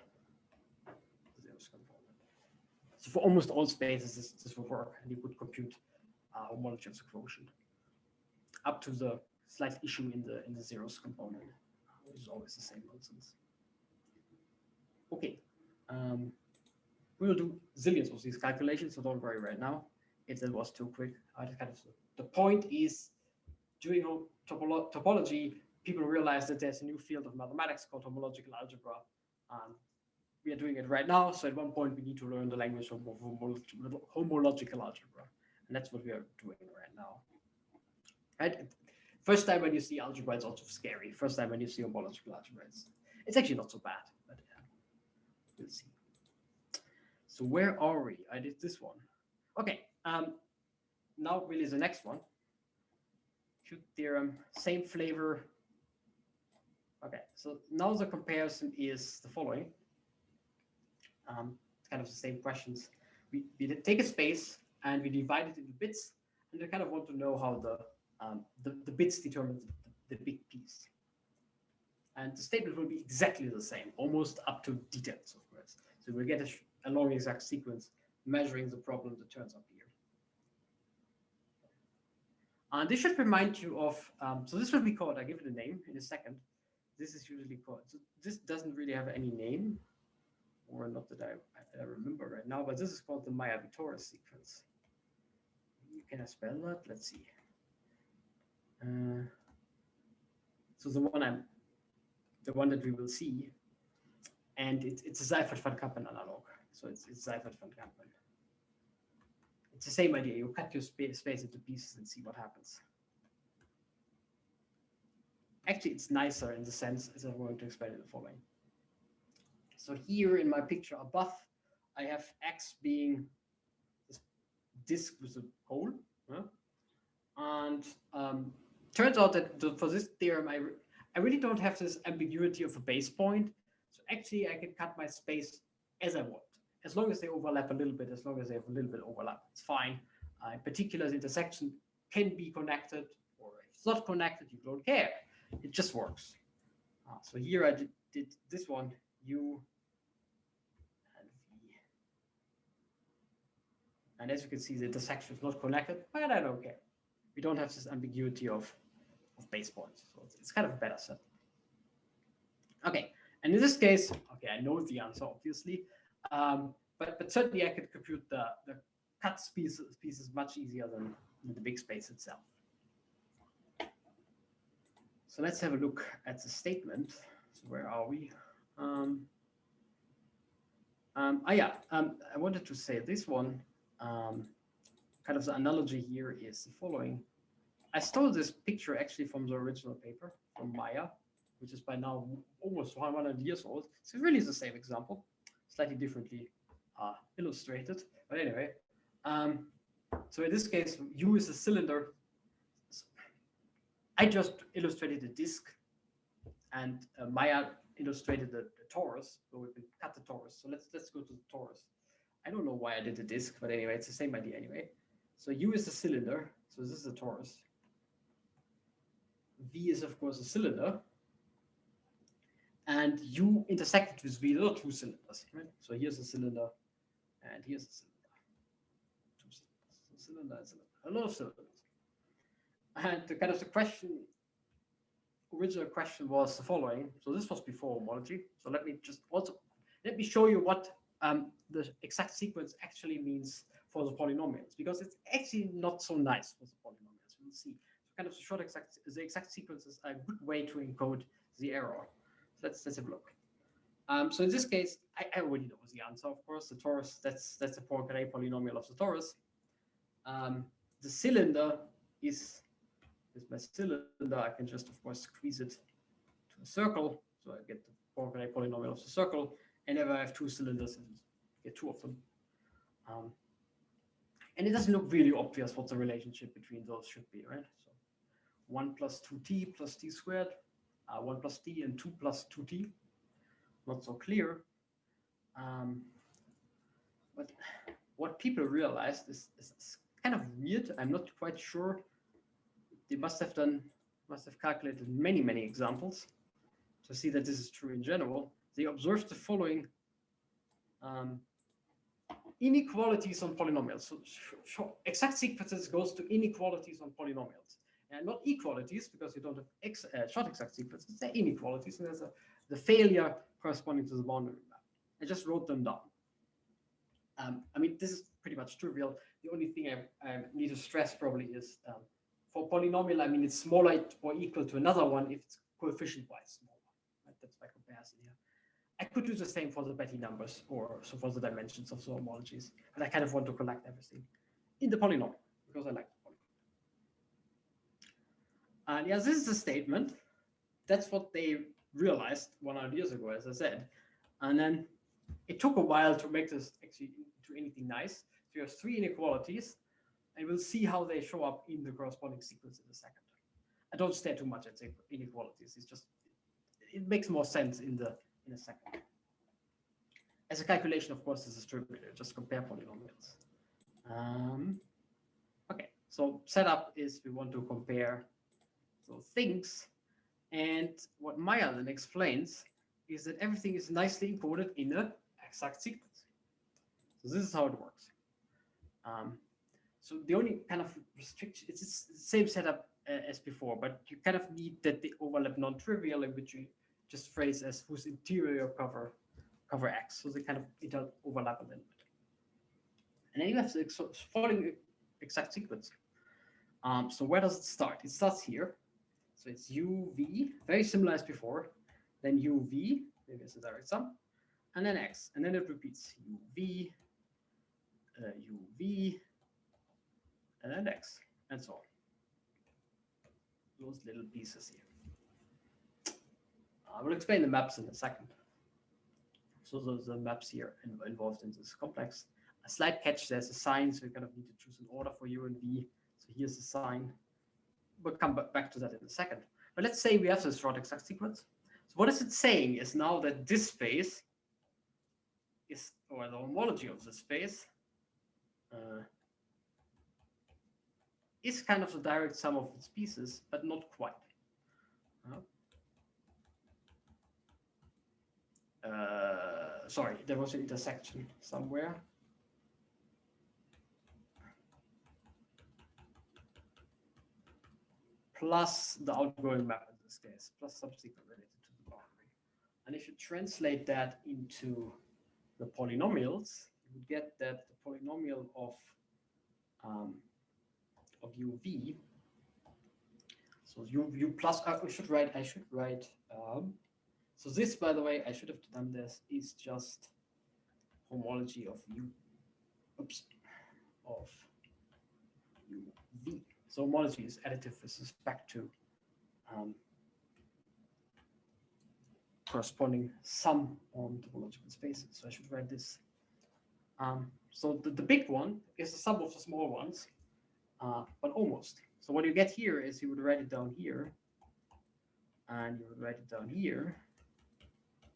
zeros component. So for almost all spaces, this will work, and you could compute homology of the quotient up to the slight issue in the zeros component, which is always the same nonsense. Okay, we will do zillions of these calculations, so don't worry right now. If that was too quick, the point is, during topology, people realize that there's a new field of mathematics called homological algebra. We are doing it right now, so at one point we need to learn the language of homological algebra, and that's what we are doing right now. Right? First time when you see algebra, it's also scary. First time when you see homological algebra, it's actually not so bad, but we'll see. So where are we? I did this one. Okay. Now really the next one. Shoot theorem, same flavor. Okay, so now the comparison is the following. It's kind of the same questions. We take a space and we divide it into bits, and we kind of want to know how the bits determine the big piece. And the statement will be exactly the same, almost up to details, of course. So we'll get a long exact sequence measuring the problem that turns up here. And this should remind you of, so this will be called, I'll give it a name in a second. This is usually called, so this doesn't really have any name, or not that I remember right now, but this is called the Maya-Vittora sequence. Can I spell that? Let's see. So the one that we will see, and it's a Seifert-van Kampen analog. So it's Seifert-van Kampen. It's the same idea. You cut your space into pieces and see what happens. Actually, it's nicer in the sense, as I'm going to explain in the following. So here in my picture above, I have X being this disk with a hole. Huh? And turns out that for this theorem, I really don't have this ambiguity of a base point. So actually, I can cut my space as I want, as long as they overlap a little bit, as long as they have a little bit overlap, it's fine. In particular, the intersection can be connected, or if it's not connected, you don't care. It just works. So here I did this one, U and V. And as you can see, the intersection is not connected, but I don't care. We don't have this ambiguity of base points. So it's kind of a better set. Okay, and in this case, okay, I know the answer, obviously, but certainly I could compute the cut pieces much easier than the big space itself. So let's have a look at the statement. So where are we? I wanted to say this one, kind of the analogy here is the following. I stole this picture actually from the original paper from Maya, which is by now almost 100 years old. It's really the same example, slightly differently illustrated. But anyway, so in this case, U is a cylinder. I just illustrated the disk, and Maya illustrated the torus. So we can cut the torus. So let's go to the torus. I don't know why I did the disk, but anyway, it's the same idea anyway. So U is a cylinder. So this is a torus. V is, of course, a cylinder. And U intersected with V, there are two cylinders. Right? So here's a cylinder, and here's a cylinder. Two cylinders. So cylinder and cylinder. A lot of cylinders. And the kind of the original question was the following. So this was before homology. So let me show you what the exact sequence actually means for the polynomials, because it's actually not so nice for the polynomials. We'll see. So kind of the exact sequence is a good way to encode the error. So let's have a look. So in this case, I already know the answer, of course. The torus, that's the Poincare polynomial of the torus. The cylinder is my cylinder. I can just, of course, squeeze it to a circle. So I get the Poincare polynomial of the circle. And if I have two cylinders, I get two of them. And it doesn't look really obvious what the relationship between those should be, right? So 1 plus 2t plus t squared, 1 plus t and 2 plus 2t. Not so clear. But what people realized is kind of weird. I'm not quite sure. They must have calculated many examples to see that this is true in general. They observed the following inequalities on polynomials. So exact sequences goes to inequalities on polynomials, and not equalities, because you don't have short exact sequences. They're inequalities, and there's the failure corresponding to the boundary map. I just wrote them down. I mean, this is pretty much trivial. The only thing I need to stress probably is for polynomial, I mean, it's smaller or equal to another one if it's coefficient-wise smaller. Right? That's my comparison here. I could do the same for the Betti numbers, or so for the dimensions of the homologies, but I kind of want to collect everything in the polynomial because I like the polynomial. And yeah, this is the statement. That's what they realized 100 years ago, as I said. And then it took a while to make this actually into anything nice. So you have three inequalities, and we'll see how they show up in the corresponding sequence in a second. I don't stare too much at the inequalities. It's just, it makes more sense in a second. As a calculation, of course, this is trivial. Just compare polynomials. Okay, so setup is we want to compare those things. And what Maya then explains is that everything is nicely encoded in an exact sequence. So this is how it works. So the only kind of restriction, it's the same setup as before, but you kind of need that they overlap non-trivial, in which you just phrase as whose interior cover X. So they kind of overlap a little bit. And then you have the following exact sequence. So where does it start? It starts here. So it's UV, very similar as before. Then UV, maybe it's a direct sum, and then X. And then it repeats UV, UV, and then X, and so on. Those little pieces here. I will explain the maps in a second. So those are the maps here involved in this complex. A slight catch, there's a sign, so you kind of need to choose an order for U and V. So here's the sign, we'll come back to that in a second. But let's say we have this short exact sequence. So what is it saying is now that this space is, or the homology of the space is kind of the direct sum of its pieces, but not quite. Sorry, there was an intersection somewhere. Plus the outgoing map in this case, plus subsequent related to the boundary. And if you translate that into the polynomials, you would get that the polynomial of uv, so u plus, I should write, so this, by the way, I should have done this, is just homology of u, of uv. So homology is additive with respect to corresponding sum on topological spaces. So I should write this. So the big one is the sum of the small ones, but almost. So what you get here is you would write it down here, and you would write it down here.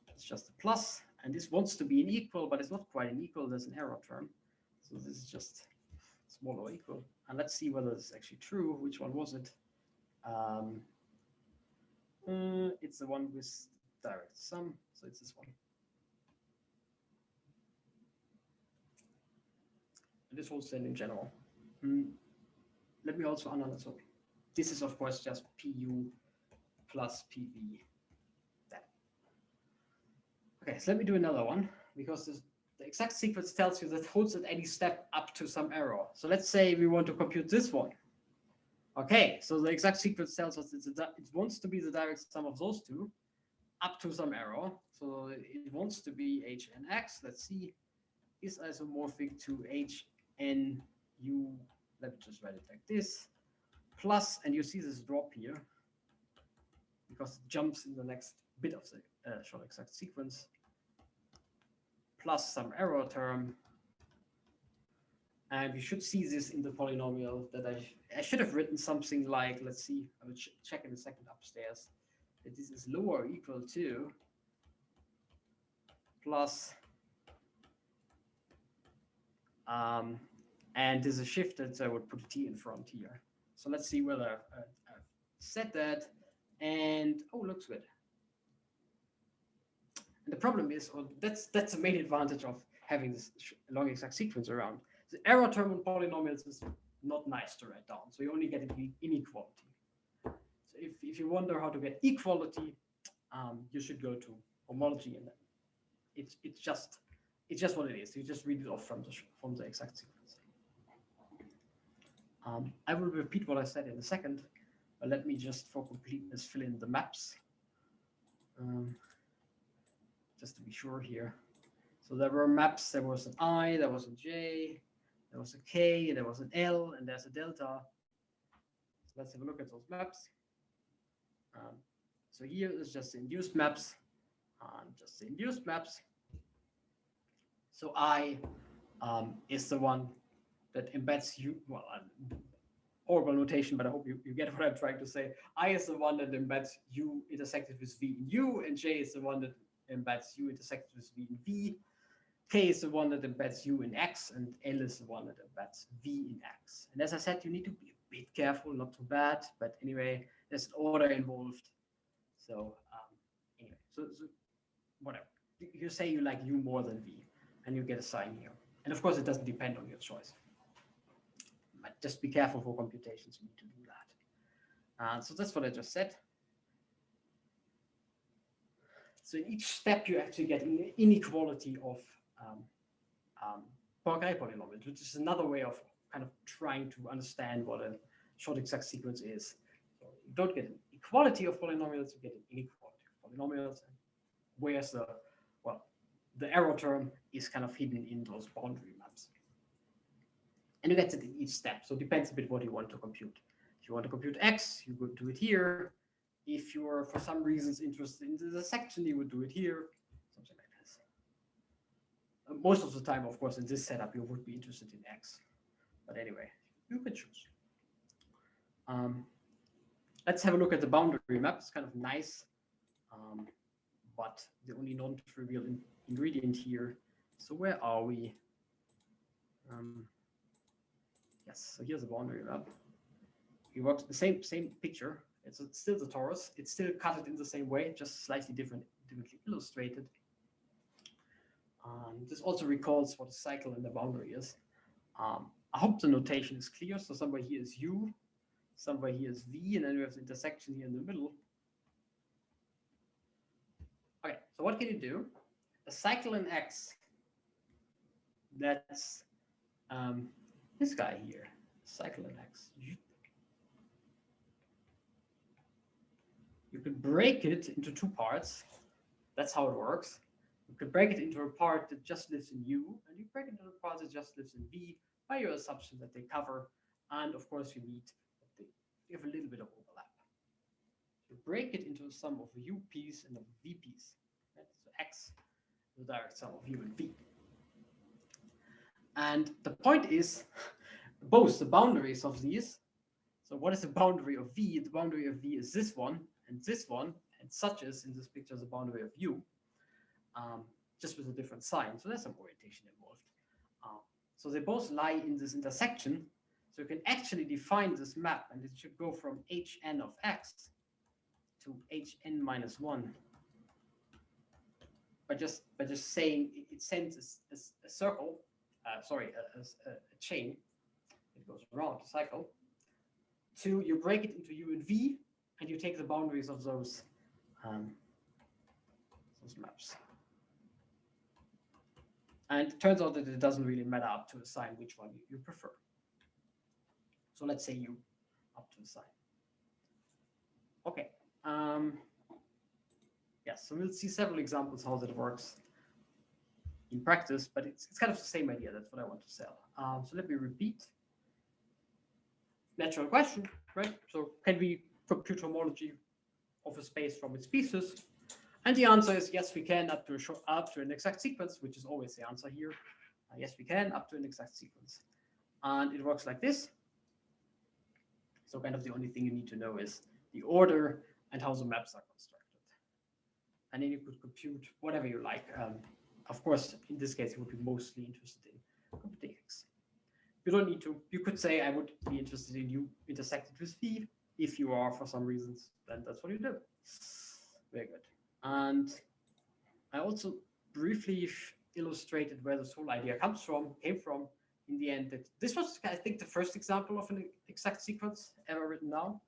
It's just a plus, and this wants to be an equal, but it's not quite an equal. There's an error term. So this is just small or equal. And let's see whether it's actually true. Which one was it? It's the one with direct sum. So it's this one. And this holds then in general. Let me also analyze. So this is, of course, just PU plus PV. Okay, so let me do another one, because the exact sequence tells you that holds at any step up to some error. So let's say we want to compute this one. Okay, so the exact sequence tells us it wants to be the direct sum of those two up to some error. So it wants to be HNX, let's see, is isomorphic to HNU, let me just write it like this, plus, and you see this drop here, because it jumps in the next bit of the short exact sequence, plus some error term. And we should see this in the polynomial that I should have written something like, let's see, I will check in a second upstairs, that this is lower or equal to plus, and this is shifted, so I would put a t in front here. So let's see whether I've set that, and oh, looks good. And the problem is, well, that's the main advantage of having this long exact sequence around. The error term on polynomials is not nice to write down, so you only get inequality. So if you wonder how to get equality, you should go to homology, and it's just what it is. You just read it off from the exact sequence. I will repeat what I said in a second, but let me just, for completeness, fill in the maps. Just to be sure here. So there were maps, there was an I, there was a J, there was a K, there was an L, and there's a delta. So let's have a look at those maps. So here is just the induced maps, just the induced maps. So I is the one that embeds U, well, orbital notation, but I hope you get what I'm trying to say. I is the one that embeds U intersected with V in U, and J is the one that embeds U intersected with V in V. K is the one that embeds U in X, and L is the one that embeds V in X. And as I said, you need to be a bit careful, not too bad, but anyway, there's an order involved. So anyway, so whatever. You say you like U more than V, and you get a sign here. And of course, it doesn't depend on your choice. But just be careful for computations, you need to do that. So that's what I just said. So in each step, you actually get an inequality of Poincare polynomials, which is another way of kind of trying to understand what a short exact sequence is. So you don't get an equality of polynomials, you get an inequality of polynomials. Whereas the error term is kind of hidden in those boundary maps. And you get it in each step. So it depends a bit what you want to compute. If you want to compute X, you would do it here. If you're, for some reasons, interested in the section, you would do it here, something like this. Most of the time, of course, in this setup, you would be interested in X. But anyway, you can choose. let's have a look at the boundary map. It's kind of nice, but the only non-trivial ingredient here. So where are we? Yes, so here's a boundary map. We worked the same picture. It's still the torus. It's still cut it in the same way, just slightly differently illustrated. This also recalls what a cycle and the boundary is. I hope the notation is clear. So somewhere here is U, somewhere here is V, and then we have the intersection here in the middle. Okay, so what can you do? A cycle in X, that's this guy here, cycle in X. You could break it into two parts. That's how it works. You could break it into a part that just lives in U, and you break it into a part that just lives in V by your assumption that they cover. And of course, you need that they have a little bit of overlap. You break it into a sum of U piece and of V piece. Right? So X is the direct sum of U and V. And the point is, both the boundaries of these. So what is the boundary of V? The boundary of V is this one, and such as in this picture the boundary of U, just with a different sign. So there's some orientation involved. So they both lie in this intersection. So you can actually define this map, and it should go from Hn of X to Hn minus 1 by just saying it sends a circle, a chain. It goes around the cycle. To you break it into U and V, and you take the boundaries of those maps. And it turns out that it doesn't really matter up to a sign which one you prefer. So let's say U up to a sign. Okay. Yes, so we'll see several examples how that works in practice, but it's kind of the same idea. That's what I want to sell. So let me repeat. Natural question, right? So can we compute homology of a space from its pieces? And the answer is yes, we can up to an exact sequence, which is always the answer here. Yes, we can up to an exact sequence. And it works like this. So kind of the only thing you need to know is the order and how the maps are constructed. And then you could compute whatever you like. Of course, in this case, you would be mostly interested in computing X. You don't need to. You could say, I would be interested in U intersected with V. If you are, for some reasons, then that's what you do. Very good. And I also briefly illustrated where this whole idea came from in the end. That this was, I think, the first example of an exact sequence ever written down.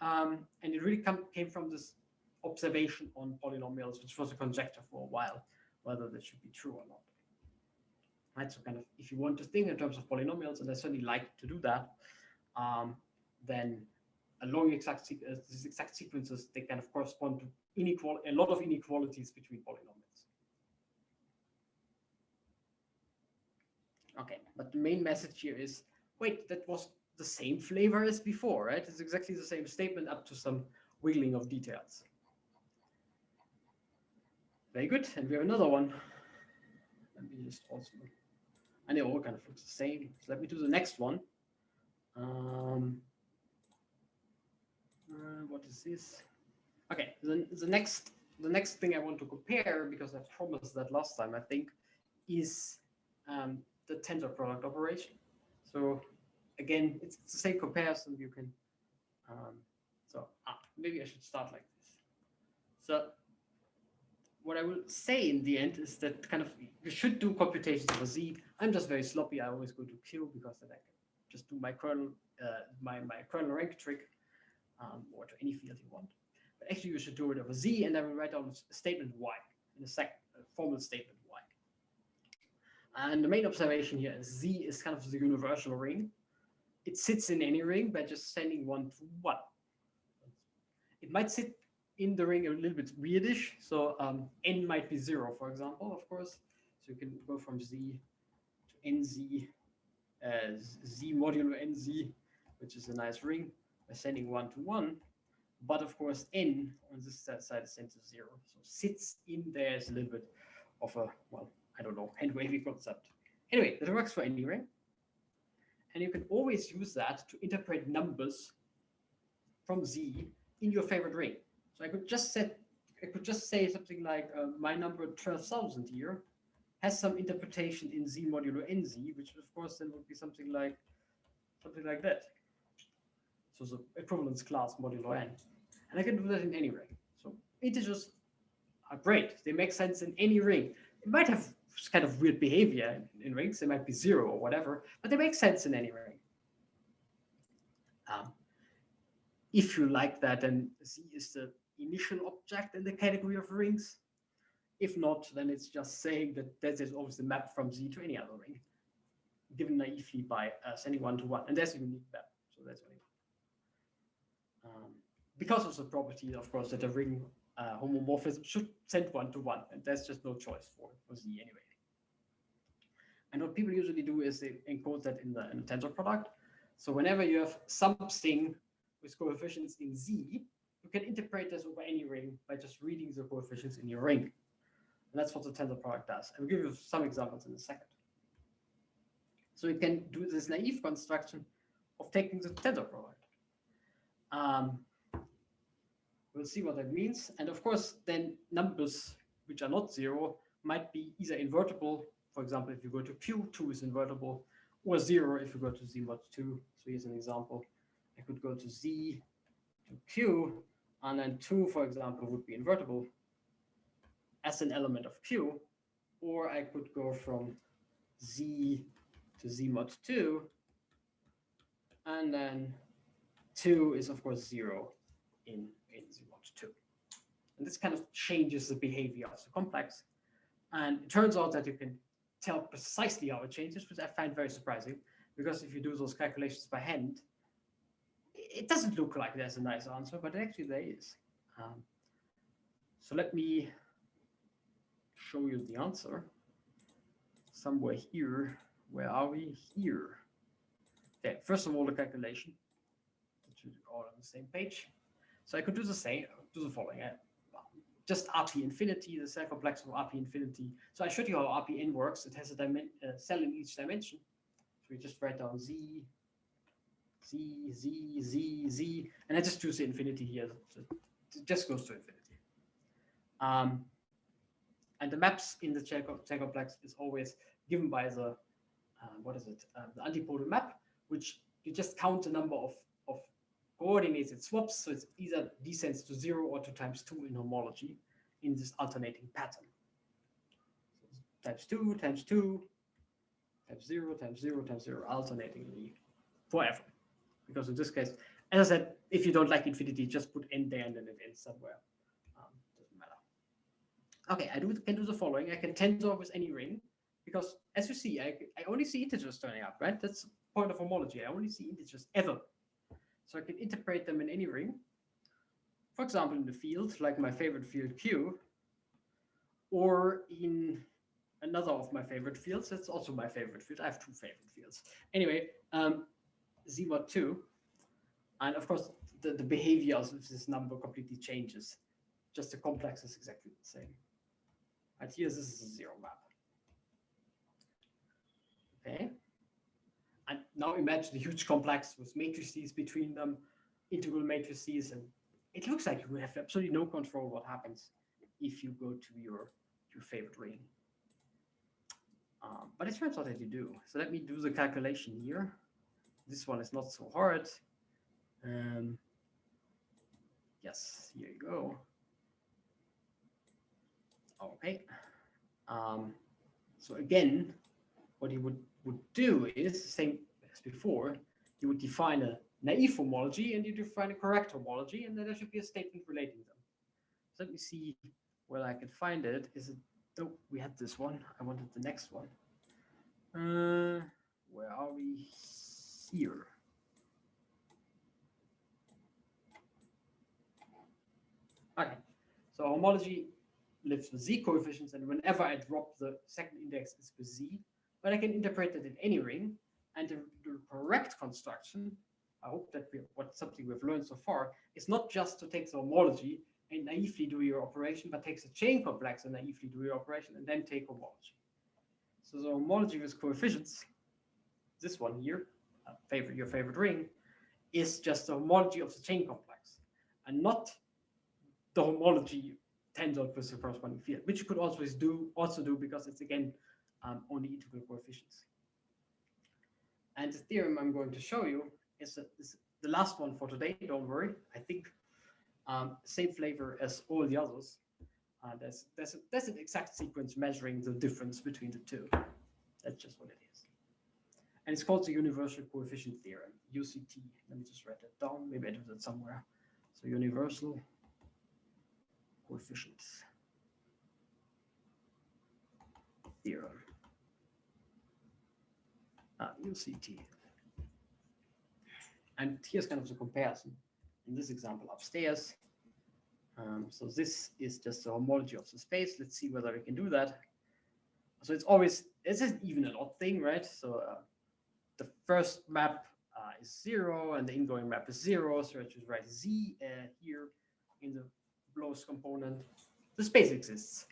And it really came from this observation on polynomials, which was a conjecture for a while, whether that should be true or not. Right, so kind of if you want to think in terms of polynomials, and I certainly like to do that, then along these exact sequences, they kind of correspond to a lot of inequalities between polynomials. Okay, but the main message here is, wait, that was the same flavor as before, right? It's exactly the same statement up to some wiggling of details. Very good, and we have another one. Let me just also, and they all kind of look the same. So let me do the next one. What is this? Okay, the next thing I want to compare, because I promised that last time, I think, is the tensor product operation. So again, it's the same comparison. You can maybe I should start like this. So what I will say in the end is that kind of you should do computations over Z. I'm just very sloppy. I always go to Q because then I can just do my kernel my kernel rank trick, or to any field you want. But actually, you should do it over Z, and I will write down a statement Y in a formal statement Y. And the main observation here is Z is kind of the universal ring. It sits in any ring by just sending 1 to 1. It might sit in the ring a little bit weirdish. So n might be 0, for example, of course. So you can go from Z to NZ, Z modulo NZ, which is a nice ring, by sending 1 to 1. But of course, n on this side is sent to 0. So sits in there is a little bit of a, well, I don't know, hand-wavy concept. Anyway, that works for any ring. And you can always use that to interpret numbers from Z in your favorite ring. So I could just say something like my number 12,000 here has some interpretation in Z modulo NZ, which of course then would be something like that. So the equivalence class modulo N. And I can do that in any ring. So integers are great. They make sense in any ring. It might have kind of weird behavior in rings. They might be 0 or whatever, but they make sense in any ring. If you like that, then Z is the initial object in the category of rings. If not, then it's just saying that there's always the map from Z to any other ring, given naively by sending 1 to 1. And there's a unique map. So that's only one. Because of the property, of course, that a ring homomorphism should send 1 to 1. And there's just no choice for Z anyway. And what people usually do is they encode that in the tensor product. So whenever you have something with coefficients in Z, you can interpret this over any ring by just reading the coefficients in your ring. And that's what the tensor product does. I'll give you some examples in a second. So you can do this naive construction of taking the tensor product. We'll see what that means. And of course, then numbers which are not 0 might be either invertible. For example, if you go to Q, 2 is invertible, or 0 if you go to Z mod 2. So here's an example. I could go to Z to Q, and then 2, for example, would be invertible as an element of Q, or I could go from Z to Z mod 2, and then 2 is, of course, 0 in Z mod 2. And this kind of changes the behavior of the complex. And it turns out that you can tell precisely how it changes, which I find very surprising, because if you do those calculations by hand, it doesn't look like there's a nice answer, but actually there is. So let me show you the answer. Somewhere here. Where are we? Here. Okay, first of all, the calculation. All on the same page. So I could do the same, do the following. Just RP infinity, the cell complex of RP infinity. So I showed you how RPn works. It has a cell in each dimension. So we just write down Z, Z, Z, Z, Z, and I just choose the infinity here. So it just goes to infinity. And the maps in the cell complex is always given by the, the antipodal map, which you just count the number of coordinates it swaps. So it either descends to 0 or to times 2 in homology in this alternating pattern. So times 2, times 2, times 0, times 0, times 0, alternatingly forever. Because in this case, as I said, if you don't like infinity, just put n there and then it ends somewhere. Doesn't matter. Okay, I can do the following. I can tensor with any ring, because as you see, I only see integers turning up, right? That's the point of homology. I only see integers ever. So I can interpret them in any ring. For example, in the field, like my favorite field Q, or in another of my favorite fields. That's also my favorite field. I have 2 favorite fields. Anyway, Z mod 2. And of course, the behavior of this number completely changes. Just the complex is exactly the same. And here, this is a 0 map. Okay. And now imagine the huge complex with matrices between them, integral matrices, and it looks like you have absolutely no control what happens if you go to your favorite ring. But it turns out that you do. So let me do the calculation here. This one is not so hard. Yes, here you go. Okay. So again, what you would do is the same as before. You would define a naive homology and you define a correct homology, and then there should be a statement relating them. So let me see where I can find it. Is it? Oh, we had this one. I wanted the next one. Where are we? Here. Okay. So homology lives with Z coefficients, and whenever I drop the second index, it's with Z. But I can interpret it in any ring, and the correct construction, I hope that something we've learned so far, is not just to take the homology and naively do your operation, but takes a chain complex and naively do your operation, and then take homology. So the homology with coefficients, this one here, your favorite ring, is just the homology of the chain complex. and not the homology tangent with the corresponding field, which you could also do because it's again only integral coefficients. And the theorem I'm going to show you is the last one for today. Don't worry. I think same flavor as all the others. There's an exact sequence measuring the difference between the two. That's just what it is. And it's called the universal coefficient theorem, UCT. Let me just write that down. Maybe I do that somewhere. So universal coefficients theorem, UCT. And here's kind of the comparison. In this example upstairs, so this is just the homology of the space. Let's see whether we can do that. So this is even an odd thing, right? So the first map is 0 and the ingoing map is 0. So I just write Z here in the lowest component. The space exists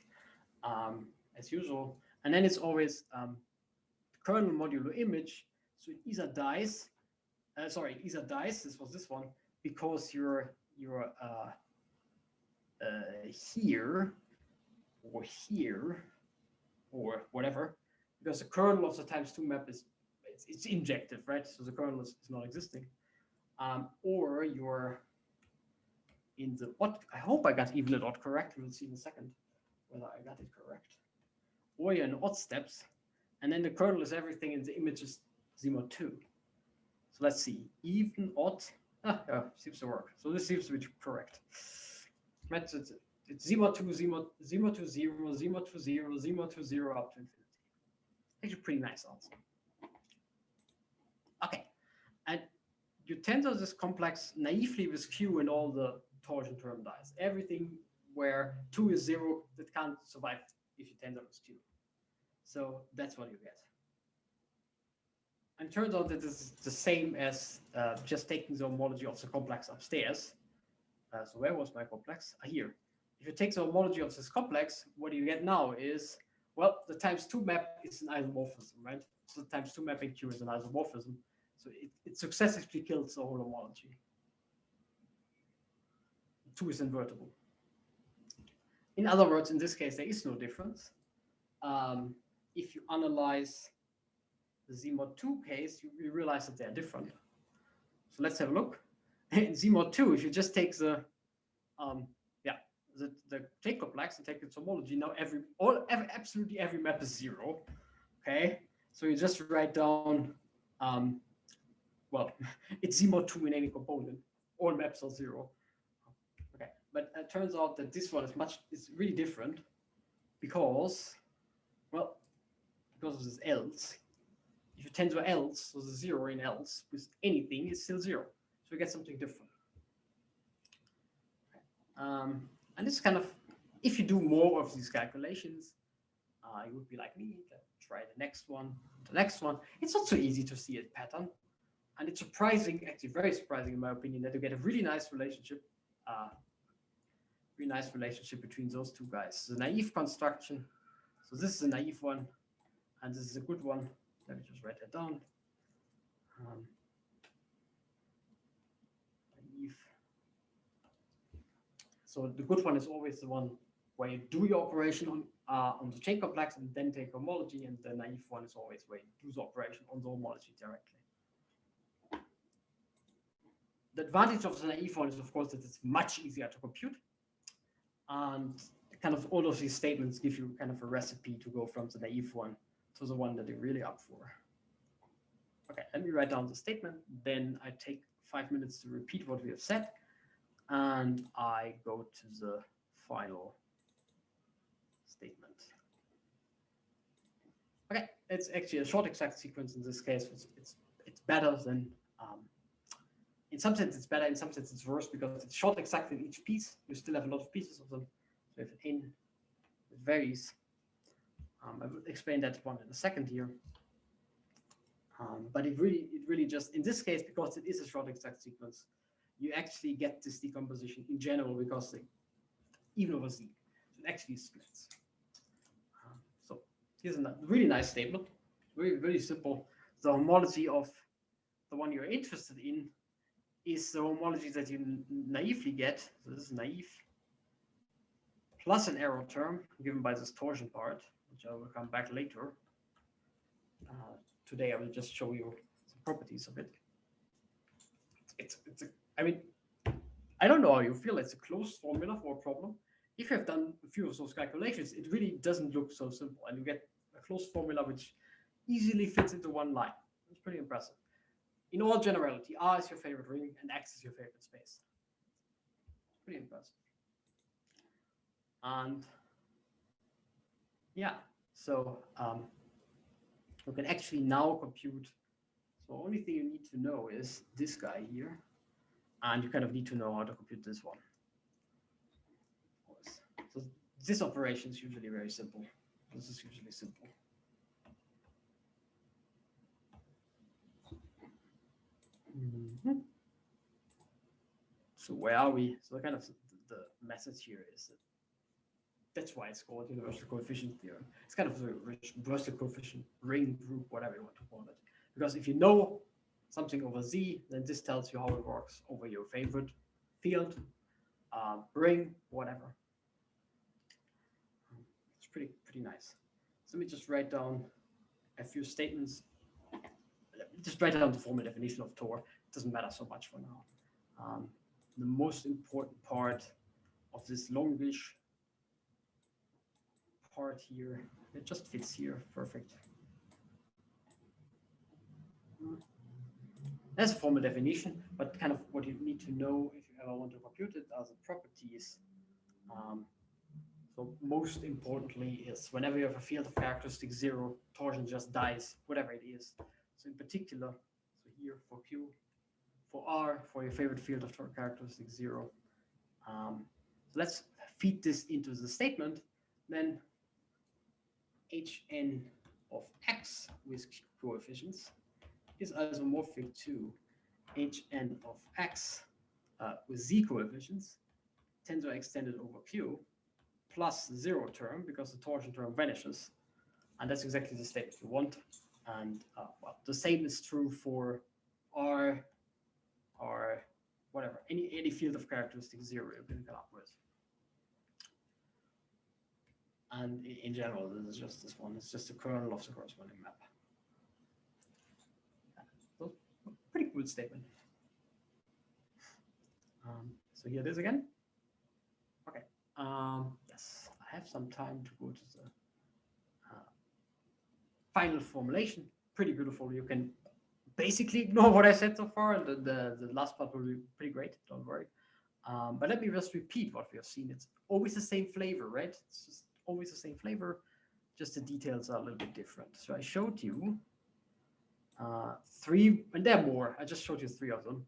as usual. And then it's always the kernel modulo image. So it either dies, this was this one, because you're here or here or whatever, because the kernel of the times 2 map it's injective, right? So the kernel is not existing. Or you're in the what? I hope I got even and odd correct. We'll see in a second whether I got it correct. Or you're in odd steps, and then the kernel is everything, and the image is Z-mod 2. So let's see, even odd. Seems to work. So this seems to be correct. Right, so it's Z-mod 2, Z-mod 2, 0, Z-mod 2, 0, Z-mod 2, 0 up to infinity. Actually, pretty nice also. Okay, and you tensor this complex naively with Q and all the torsion term dies. Everything where 2 is 0, that can't survive if you tensor with Q. So that's what you get. And it turns out that this is the same as just taking the homology of the complex upstairs. So where was my complex? Here. If you take the homology of this complex, what you get now is, well, the times 2 map is an isomorphism, right? So the times 2 mapping Q is an isomorphism. So it successively kills the whole homology. 2 is invertible. In other words, in this case, there is no difference. If you analyze the Z-mod 2 case, you realize that they're different. So let's have a look. In Z-mod 2, if you just take the take complex and take its homology, now absolutely every map is 0. Okay, so you just write down, well, it's Z-mod 2 in any component. All maps are 0. Okay, but it turns out that this one is really different because, well, because of this else. If you tensor else, so the 0 in else with anything is still 0. So we get something different. And this kind of, if you do more of these calculations, you would be like me, try the next one. It's not so easy to see a pattern. And it's surprising, actually very surprising in my opinion, that you get a really nice relationship between those two guys. The naive construction. So this is a naive one, and this is a good one. Let me just write that down. Naive. So the good one is always the one where you do your operation on the chain complex and then take homology, and the naive one is always where you do the operation on the homology directly. The advantage of the naive one is, of course, that it's much easier to compute. And kind of all of these statements give you kind of a recipe to go from the naive one to the one that you're really up for. Okay, let me write down the statement. Then I take 5 minutes to repeat what we have said. And I go to the final statement. Okay, it's actually a short exact sequence in this case. It's better than, in some sense it's better, in some sense it's worse, because it's short exact in each piece. You still have a lot of pieces of them. So if it varies. I will explain that one in a second here. But it really just, in this case, because it is a short exact sequence, you actually get this decomposition in general because even over Z, it actually splits. So here's a really nice statement, very simple. The homology of the one you're interested in is the homology that you naively get. So this is naive plus an error term given by this torsion part, which I will come back later. Today I will just show you the properties of it. I mean, I don't know how you feel. It's a closed formula for a problem. If you have done a few of those calculations, it really doesn't look so simple, and you get a closed formula which easily fits into one line. It's pretty impressive. In all generality, R is your favorite ring and X is your favorite space. It's pretty impressive. And yeah, so you can actually now compute. So the only thing you need to know is this guy here, and you kind of need to know how to compute this one. So this operation is usually very simple. This is usually simple. So where are we? So kind of the message here is that that's why it's called universal coefficient theorem. It's kind of the universal coefficient ring group, whatever you want to call it. Because if you know something over Z, then this tells you how it works over your favorite field, ring, whatever. It's pretty nice. So let me just write down a few statements. Just write down the formal definition of Tor. It doesn't matter so much for now. The most important part of this longish part here, it just fits here, perfect. That's a formal definition, but kind of what you need to know if you ever want to compute it are the properties. So most importantly is whenever you have a field of characteristic 0, torsion just dies, whatever it is. So in particular, so here for Q, for R, for your favorite field of characteristic 0. So let's feed this into the statement. Then Hn of X with Q coefficients is isomorphic to Hn of X with Z coefficients, tensor extended over Q, plus the 0 term, because the torsion term vanishes. And that's exactly the statement you want. And well, the same is true for R, or whatever, any field of characteristic 0 you can come up with. And in general, this is just this one. It's just the kernel of the corresponding map. So pretty cool statement. So here it is again. Okay. Yes, I have some time to go to the final formulation. Pretty beautiful. You can basically ignore what I said so far, and the last part will be pretty great. Don't worry. But let me just repeat what we have seen. It's always the same flavor, right? It's just always the same flavor. Just the details are a little bit different. So I showed you 3, and there are more. I just showed you 3 of them.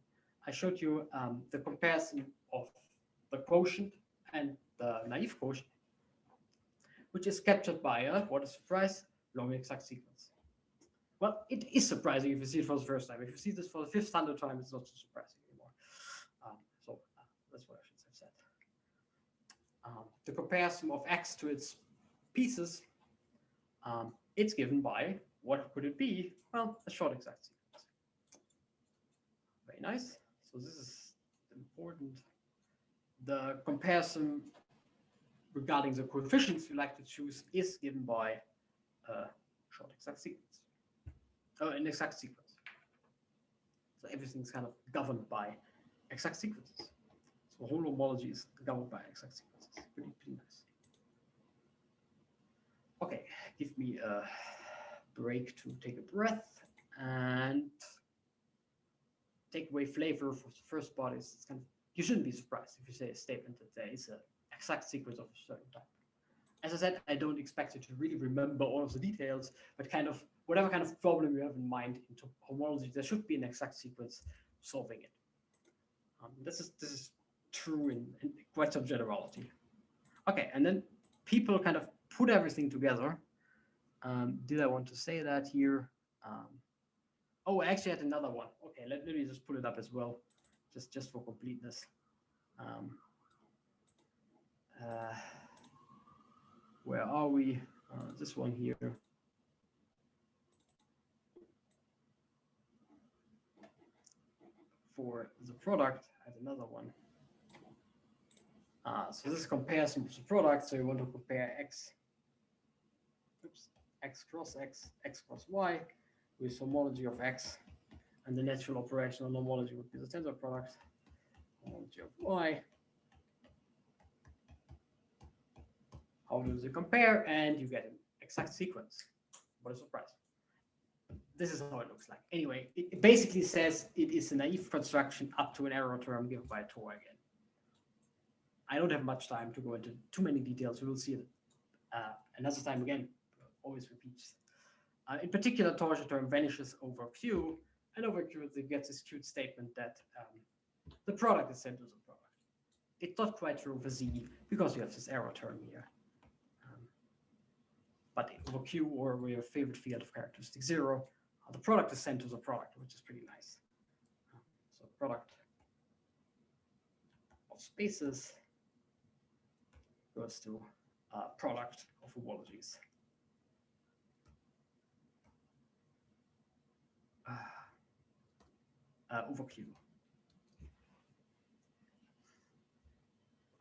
I showed you the comparison of the quotient and the naive quotient, which is captured by what a surprise, long exact sequence. Well, it is surprising if you see it for the first time. If you see this for the 500th time, it's not so surprising anymore. So that's what I should have said. The comparison of X to its pieces, it's given by, what could it be? Well, a short exact sequence. Very nice. So this is important. The comparison regarding the coefficients you like to choose is given by a short exact sequence. An exact sequence. So everything's kind of governed by exact sequences. So whole homology is governed by exact sequences. Pretty nice. Okay, give me a break to take a breath and take away flavor for the first part. Is it's kind of, you shouldn't be surprised if you say a statement that there is an exact sequence of a certain type. As I said, I don't expect you to really remember all of the details, but kind of whatever kind of problem you have in mind in homology, there should be an exact sequence solving it. This is true in quite some generality. Okay, and then people kind of put everything together. Did I want to say that here? Oh, I actually had another one. Okay, let me just pull it up as well, just for completeness. Where are we? This one here. for the product, I have another one. So this is comparison with the product. So you want to compare x cross x, x cross y with homology of x, and the natural operation on homology would be the tensor product, homology of y. How do they compare? And you get an exact sequence. What a surprise. This is how it looks like. Anyway, it basically says it is a naive construction up to an error term given by tau again. I don't have much time to go into too many details. We will see it another time again. Always repeats. In particular, torsion term vanishes over Q, and over Q they get this cute statement that the product is sent to the product. It's not quite true for Z because you have this error term here. But over Q or with your favorite field of characteristic 0, the product is sent to the product, which is pretty nice. So product of spaces goes to product of homologies. Over Q.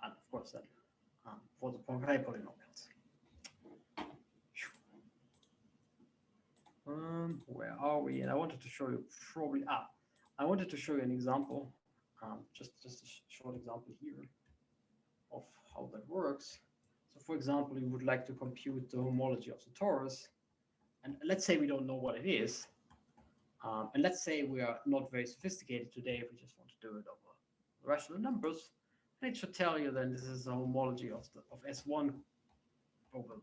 And of course then for the Poincare polynomials. Where are we? And I wanted to show you I wanted to show you an example, just a short example here of how that works. So for example, you would like to compute the homology of the torus, and let's say we don't know what it is, and let's say we are not very sophisticated today. We just want to do it over rational numbers, and it should tell you then this is the homology of S1 over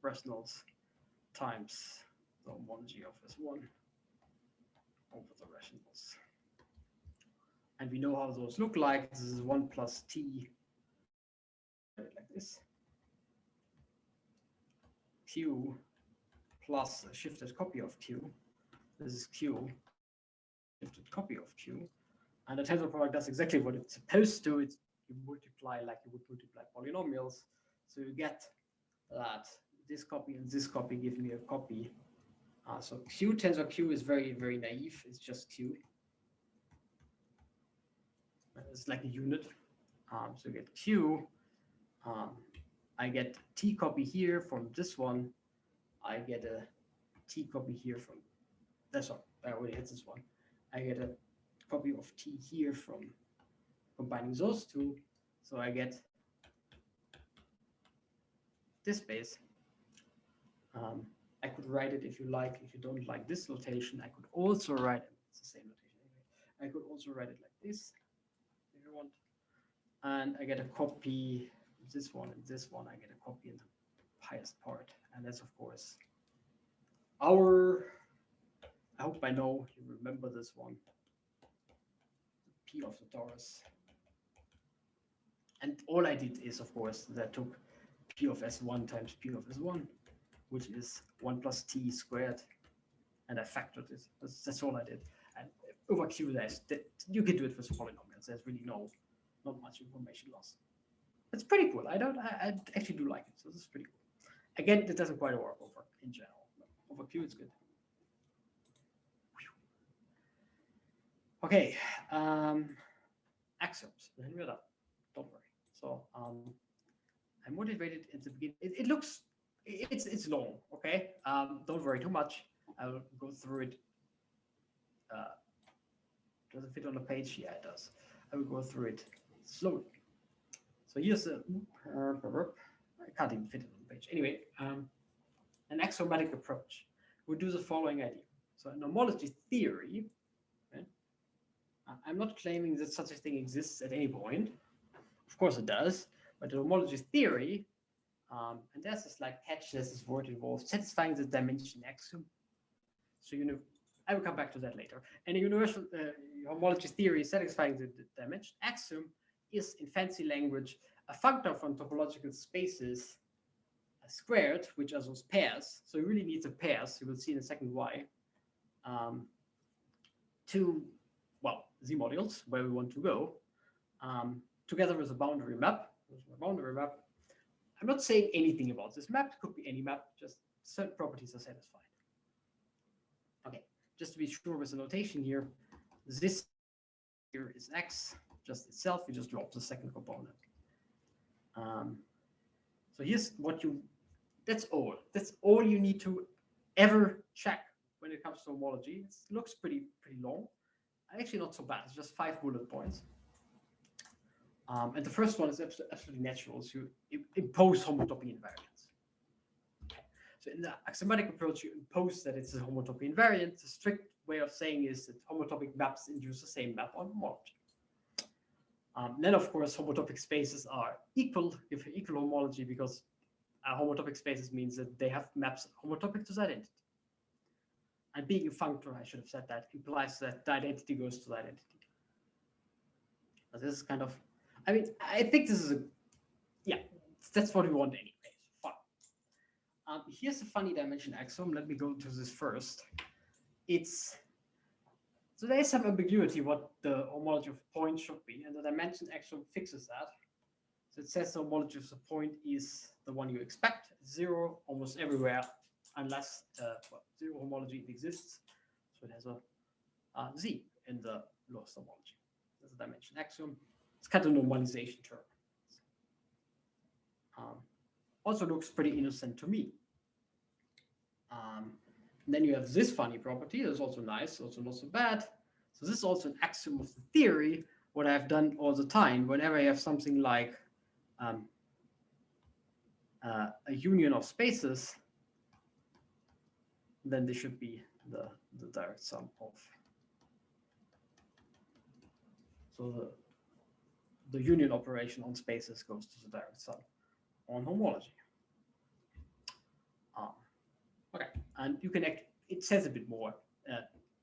rationals times the homology of S1 over the rationals. And we know how those look like. This is 1 plus t, like this. Q plus a shifted copy of Q. This is Q, shifted copy of Q. And the tensor product does exactly what it's supposed to. It's you multiply like you would multiply polynomials. So you get that this copy and this copy give me a copy. So Q tensor Q is very, very naive. It's just Q. It's like a unit. So you get Q. I get T copy here from this one. I get a T copy here from that's all. I already had this one. I get a copy of T here from combining those two. So I get this base. I could write it if you like. If you don't like this notation, I could also write it. It's the same notation anyway. I could also write it like this if you want. And I get a copy of this one and this one. I get a copy in the highest part. And that's, of course, our, I hope I know you remember this one. P of the torus. And all I did is, of course, that I took P of S1 times P of S1, which is 1 plus t squared, and I factored it. That's all I did. And over Q, you can do it with polynomials. There's really not much information loss. It's pretty cool. I actually do like it. So this is pretty cool. Again, it doesn't quite work over in general. Over Q, it's good. Okay, axioms. Then we're done. Don't worry. So I motivated at the beginning. It looks. It's long, okay? Don't worry too much. I will go through it. Does it fit on the page? Yeah, it does. I will go through it slowly. So here's a, I can't even fit it on the page. Anyway, an axiomatic approach would do the following idea. So in homology theory, right, I'm not claiming that such a thing exists at any point. Of course it does, but in homology theory, and there's this like catch, there's this word involved, satisfying the dimension axiom. So I will come back to that later. And a universal homology theory satisfying the dimension axiom is, in fancy language, a functor from topological spaces squared, which are those pairs. So you really need the pairs. You will see in a second why. To, well, the modules where we want to go, together with a boundary map. I'm not saying anything about this map. It could be any map, just certain properties are satisfied. Okay, just to be sure with the notation here, this here is x just itself. You just drop the second component. So here's what you, that's all you need to ever check when it comes to homology. It looks pretty long. Actually not so bad. It's just 5 bullet points. And the first one is absolutely natural. So you impose homotopy invariance. Okay. So in the axiomatic approach, you impose that it's a homotopy invariant. The strict way of saying is that homotopic maps induce the same map on homology. Then, of course, homotopic spaces are equal, give equal homology, because homotopic spaces means that they have maps homotopic to that entity. And being a functor, I should have said that, implies that the identity goes to that entity. But this is kind of, I mean, I think this is that's what we want anyway. Fun. Here's a funny dimension axiom. Let me go to this first. So there is some ambiguity what the homology of a point should be, and the dimension axiom fixes that. So it says the homology of the point is the one you expect, 0 almost everywhere, unless zero homology exists. So it has a z in the lowest homology. That's a dimension axiom. It's kind of a normalization term. Also looks pretty innocent to me. Then you have this funny property. That's also nice, also not so bad. So this is also an axiom of the theory, what I've done all the time. Whenever I have something like a union of spaces, then they should be the direct sum of. So the union operation on spaces goes to the direct sum on homology. Okay, and you can it says a bit more.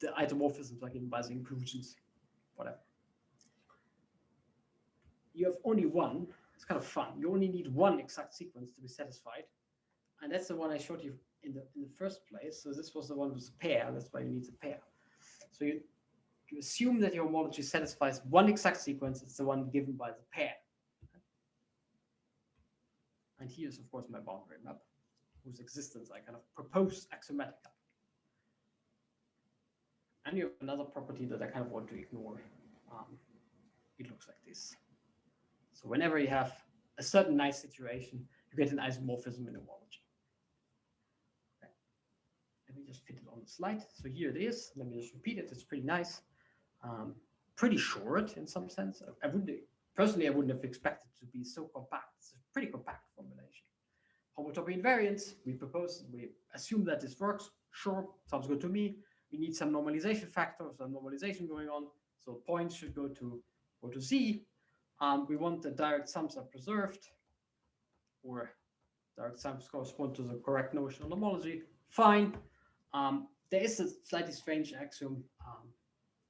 The isomorphisms are given by the inclusions, whatever. You have only one. It's kind of fun. You only need one exact sequence to be satisfied, and that's the one I showed you in the first place. So this was the one with the pair. That's why you need the pair. So you assume that your homology satisfies one exact sequence. It's the one given by the pair. And here's, of course, my boundary map, whose existence I kind of propose axiomatically. And you have another property that I kind of want to ignore. It looks like this. So whenever you have a certain nice situation, you get an isomorphism in homology. Okay. Let me just fit it on the slide. So here it is. Let me just repeat it. It's pretty nice. Pretty short in some sense. Personally, I wouldn't have expected it to be so compact. It's a pretty compact formulation. Homotopy invariance, we assume that this works. Sure, sounds good to me. We need some normalization factor, some normalization going on. So points should go to Z. We want the direct sums are preserved, or direct sums correspond to the correct notion of homology. Fine. There is a slightly strange axiom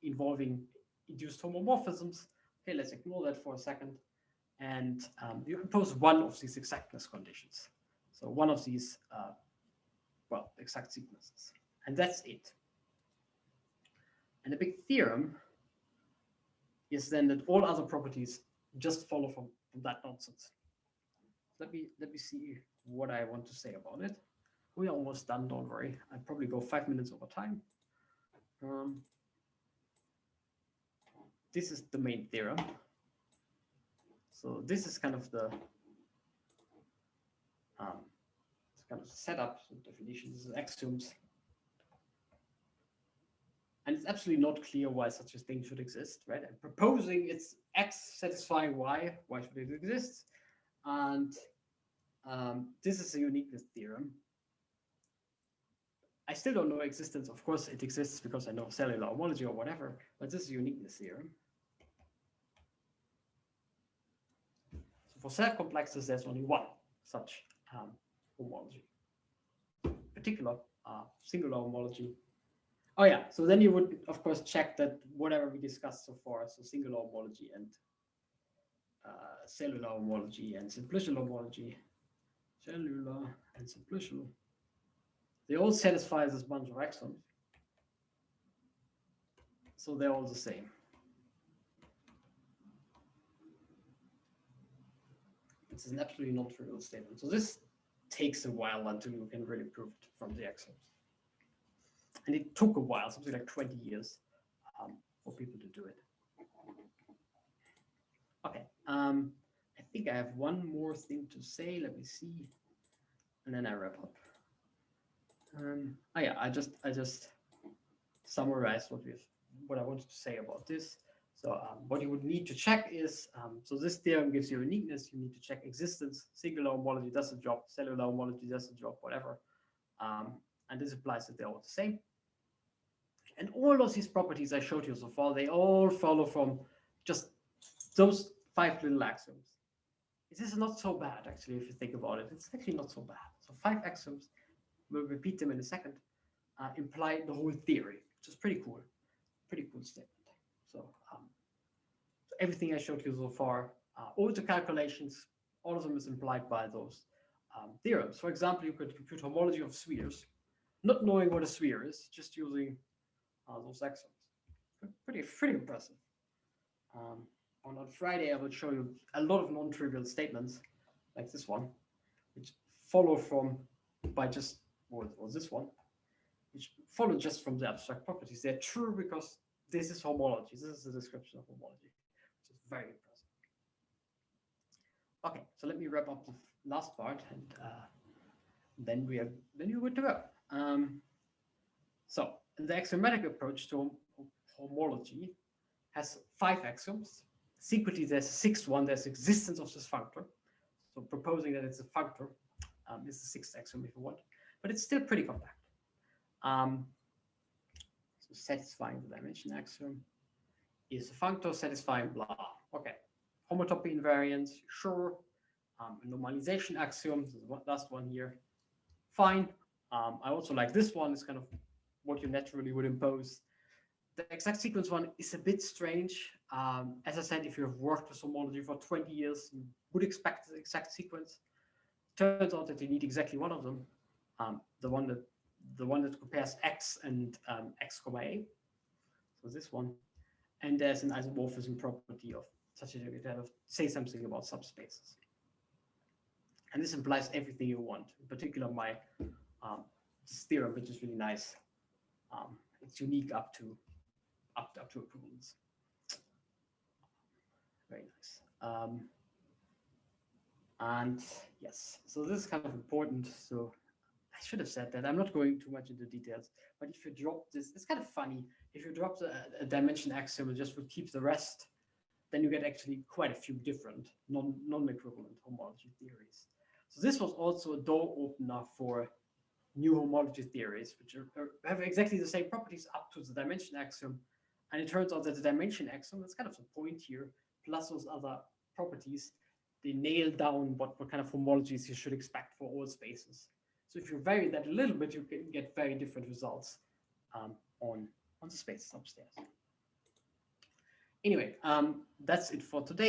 involving induced homomorphisms. Okay, let's ignore that for a second. And you impose one of these exactness conditions. So one of these, exact sequences. And that's it. And the big theorem is then that all other properties just follow from that nonsense. Let me see what I want to say about it. We're almost done, don't worry. I'll probably go 5 minutes over time. This is the main theorem. So this is kind of the setup, so definition. This is axioms. And it's absolutely not clear why such a thing should exist, right? I'm proposing it's X satisfying Y. Why should it exist? And this is a uniqueness theorem. I still don't know existence. Of course, it exists because I know cellular homology or whatever, but this is a uniqueness theorem. So for cell complexes, there's only one such homology. Particular singular homology. Oh yeah, so then you would, of course, check that whatever we discussed so far, so singular homology and cellular homology and simplicial homology, cellular and simplicial, they all satisfy this bunch of axioms. So they're all the same. It's an absolutely non-trivial statement. So this takes a while until you can really prove it from the axioms. And it took a while, something like 20 years, for people to do it. Okay. I think I have one more thing to say. Let me see, and then I wrap up. Oh yeah, I just summarized what I wanted to say about this. So what you would need to check is, so this theorem gives you uniqueness. You need to check existence. Singular homology does the job. Cellular homology does the job. Whatever. And this applies that they're all the same. And all of these properties I showed you so far, they all follow from just those 5 little axioms. This is not so bad, actually, if you think about it. It's actually not so bad. So 5 axioms, we'll repeat them in a second, imply the whole theory, which is pretty cool. Pretty cool statement. So everything I showed you so far, all the calculations, all of them is implied by those theorems. For example, you could compute homology of spheres, not knowing what a sphere is, just using those axioms. Pretty impressive. On Friday, I will show you a lot of non-trivial statements, like this one, which follow or this one, which follow just from the abstract properties. They're true because this is homology. This is the description of homology, which is very impressive. Okay, so let me wrap up the last part, and then you're good to go. So the axiomatic approach to homology has 5 axioms. Secretly, there's a 6th one. There's existence of this functor. So proposing that it's a functor is the 6th axiom if you want, but it's still pretty compact. So satisfying the dimension axiom is a functor satisfying blah. Okay. Homotopy invariance, sure. Normalization axiom, this is the last one here. Fine. I also like this one. It's kind of what you naturally would impose. The exact sequence one is a bit strange. As I said, if you have worked with homology for 20 years, you would expect the exact sequence. Turns out that you need exactly one of them. The one that compares x and x comma a. So this one. And there's an isomorphism property of such a that say something about subspaces. And this implies everything you want. In particular, my this theorem, which is really nice. It's unique up to equivalence. Very nice. And yes, so this is kind of important. So I should have said that. I'm not going too much into details, but if you drop this, it's kind of funny. If you drop a dimension axiom and just would keep the rest, then you get actually quite a few different non-equivalent homology theories. So this was also a door opener for new homology theories, which have exactly the same properties up to the dimension axiom. And it turns out that the dimension axiom, that's kind of the point here, plus those other properties, they nail down what kind of homologies you should expect for all spaces. So if you vary that a little bit, you can get very different results on the spaces upstairs. Anyway, that's it for today.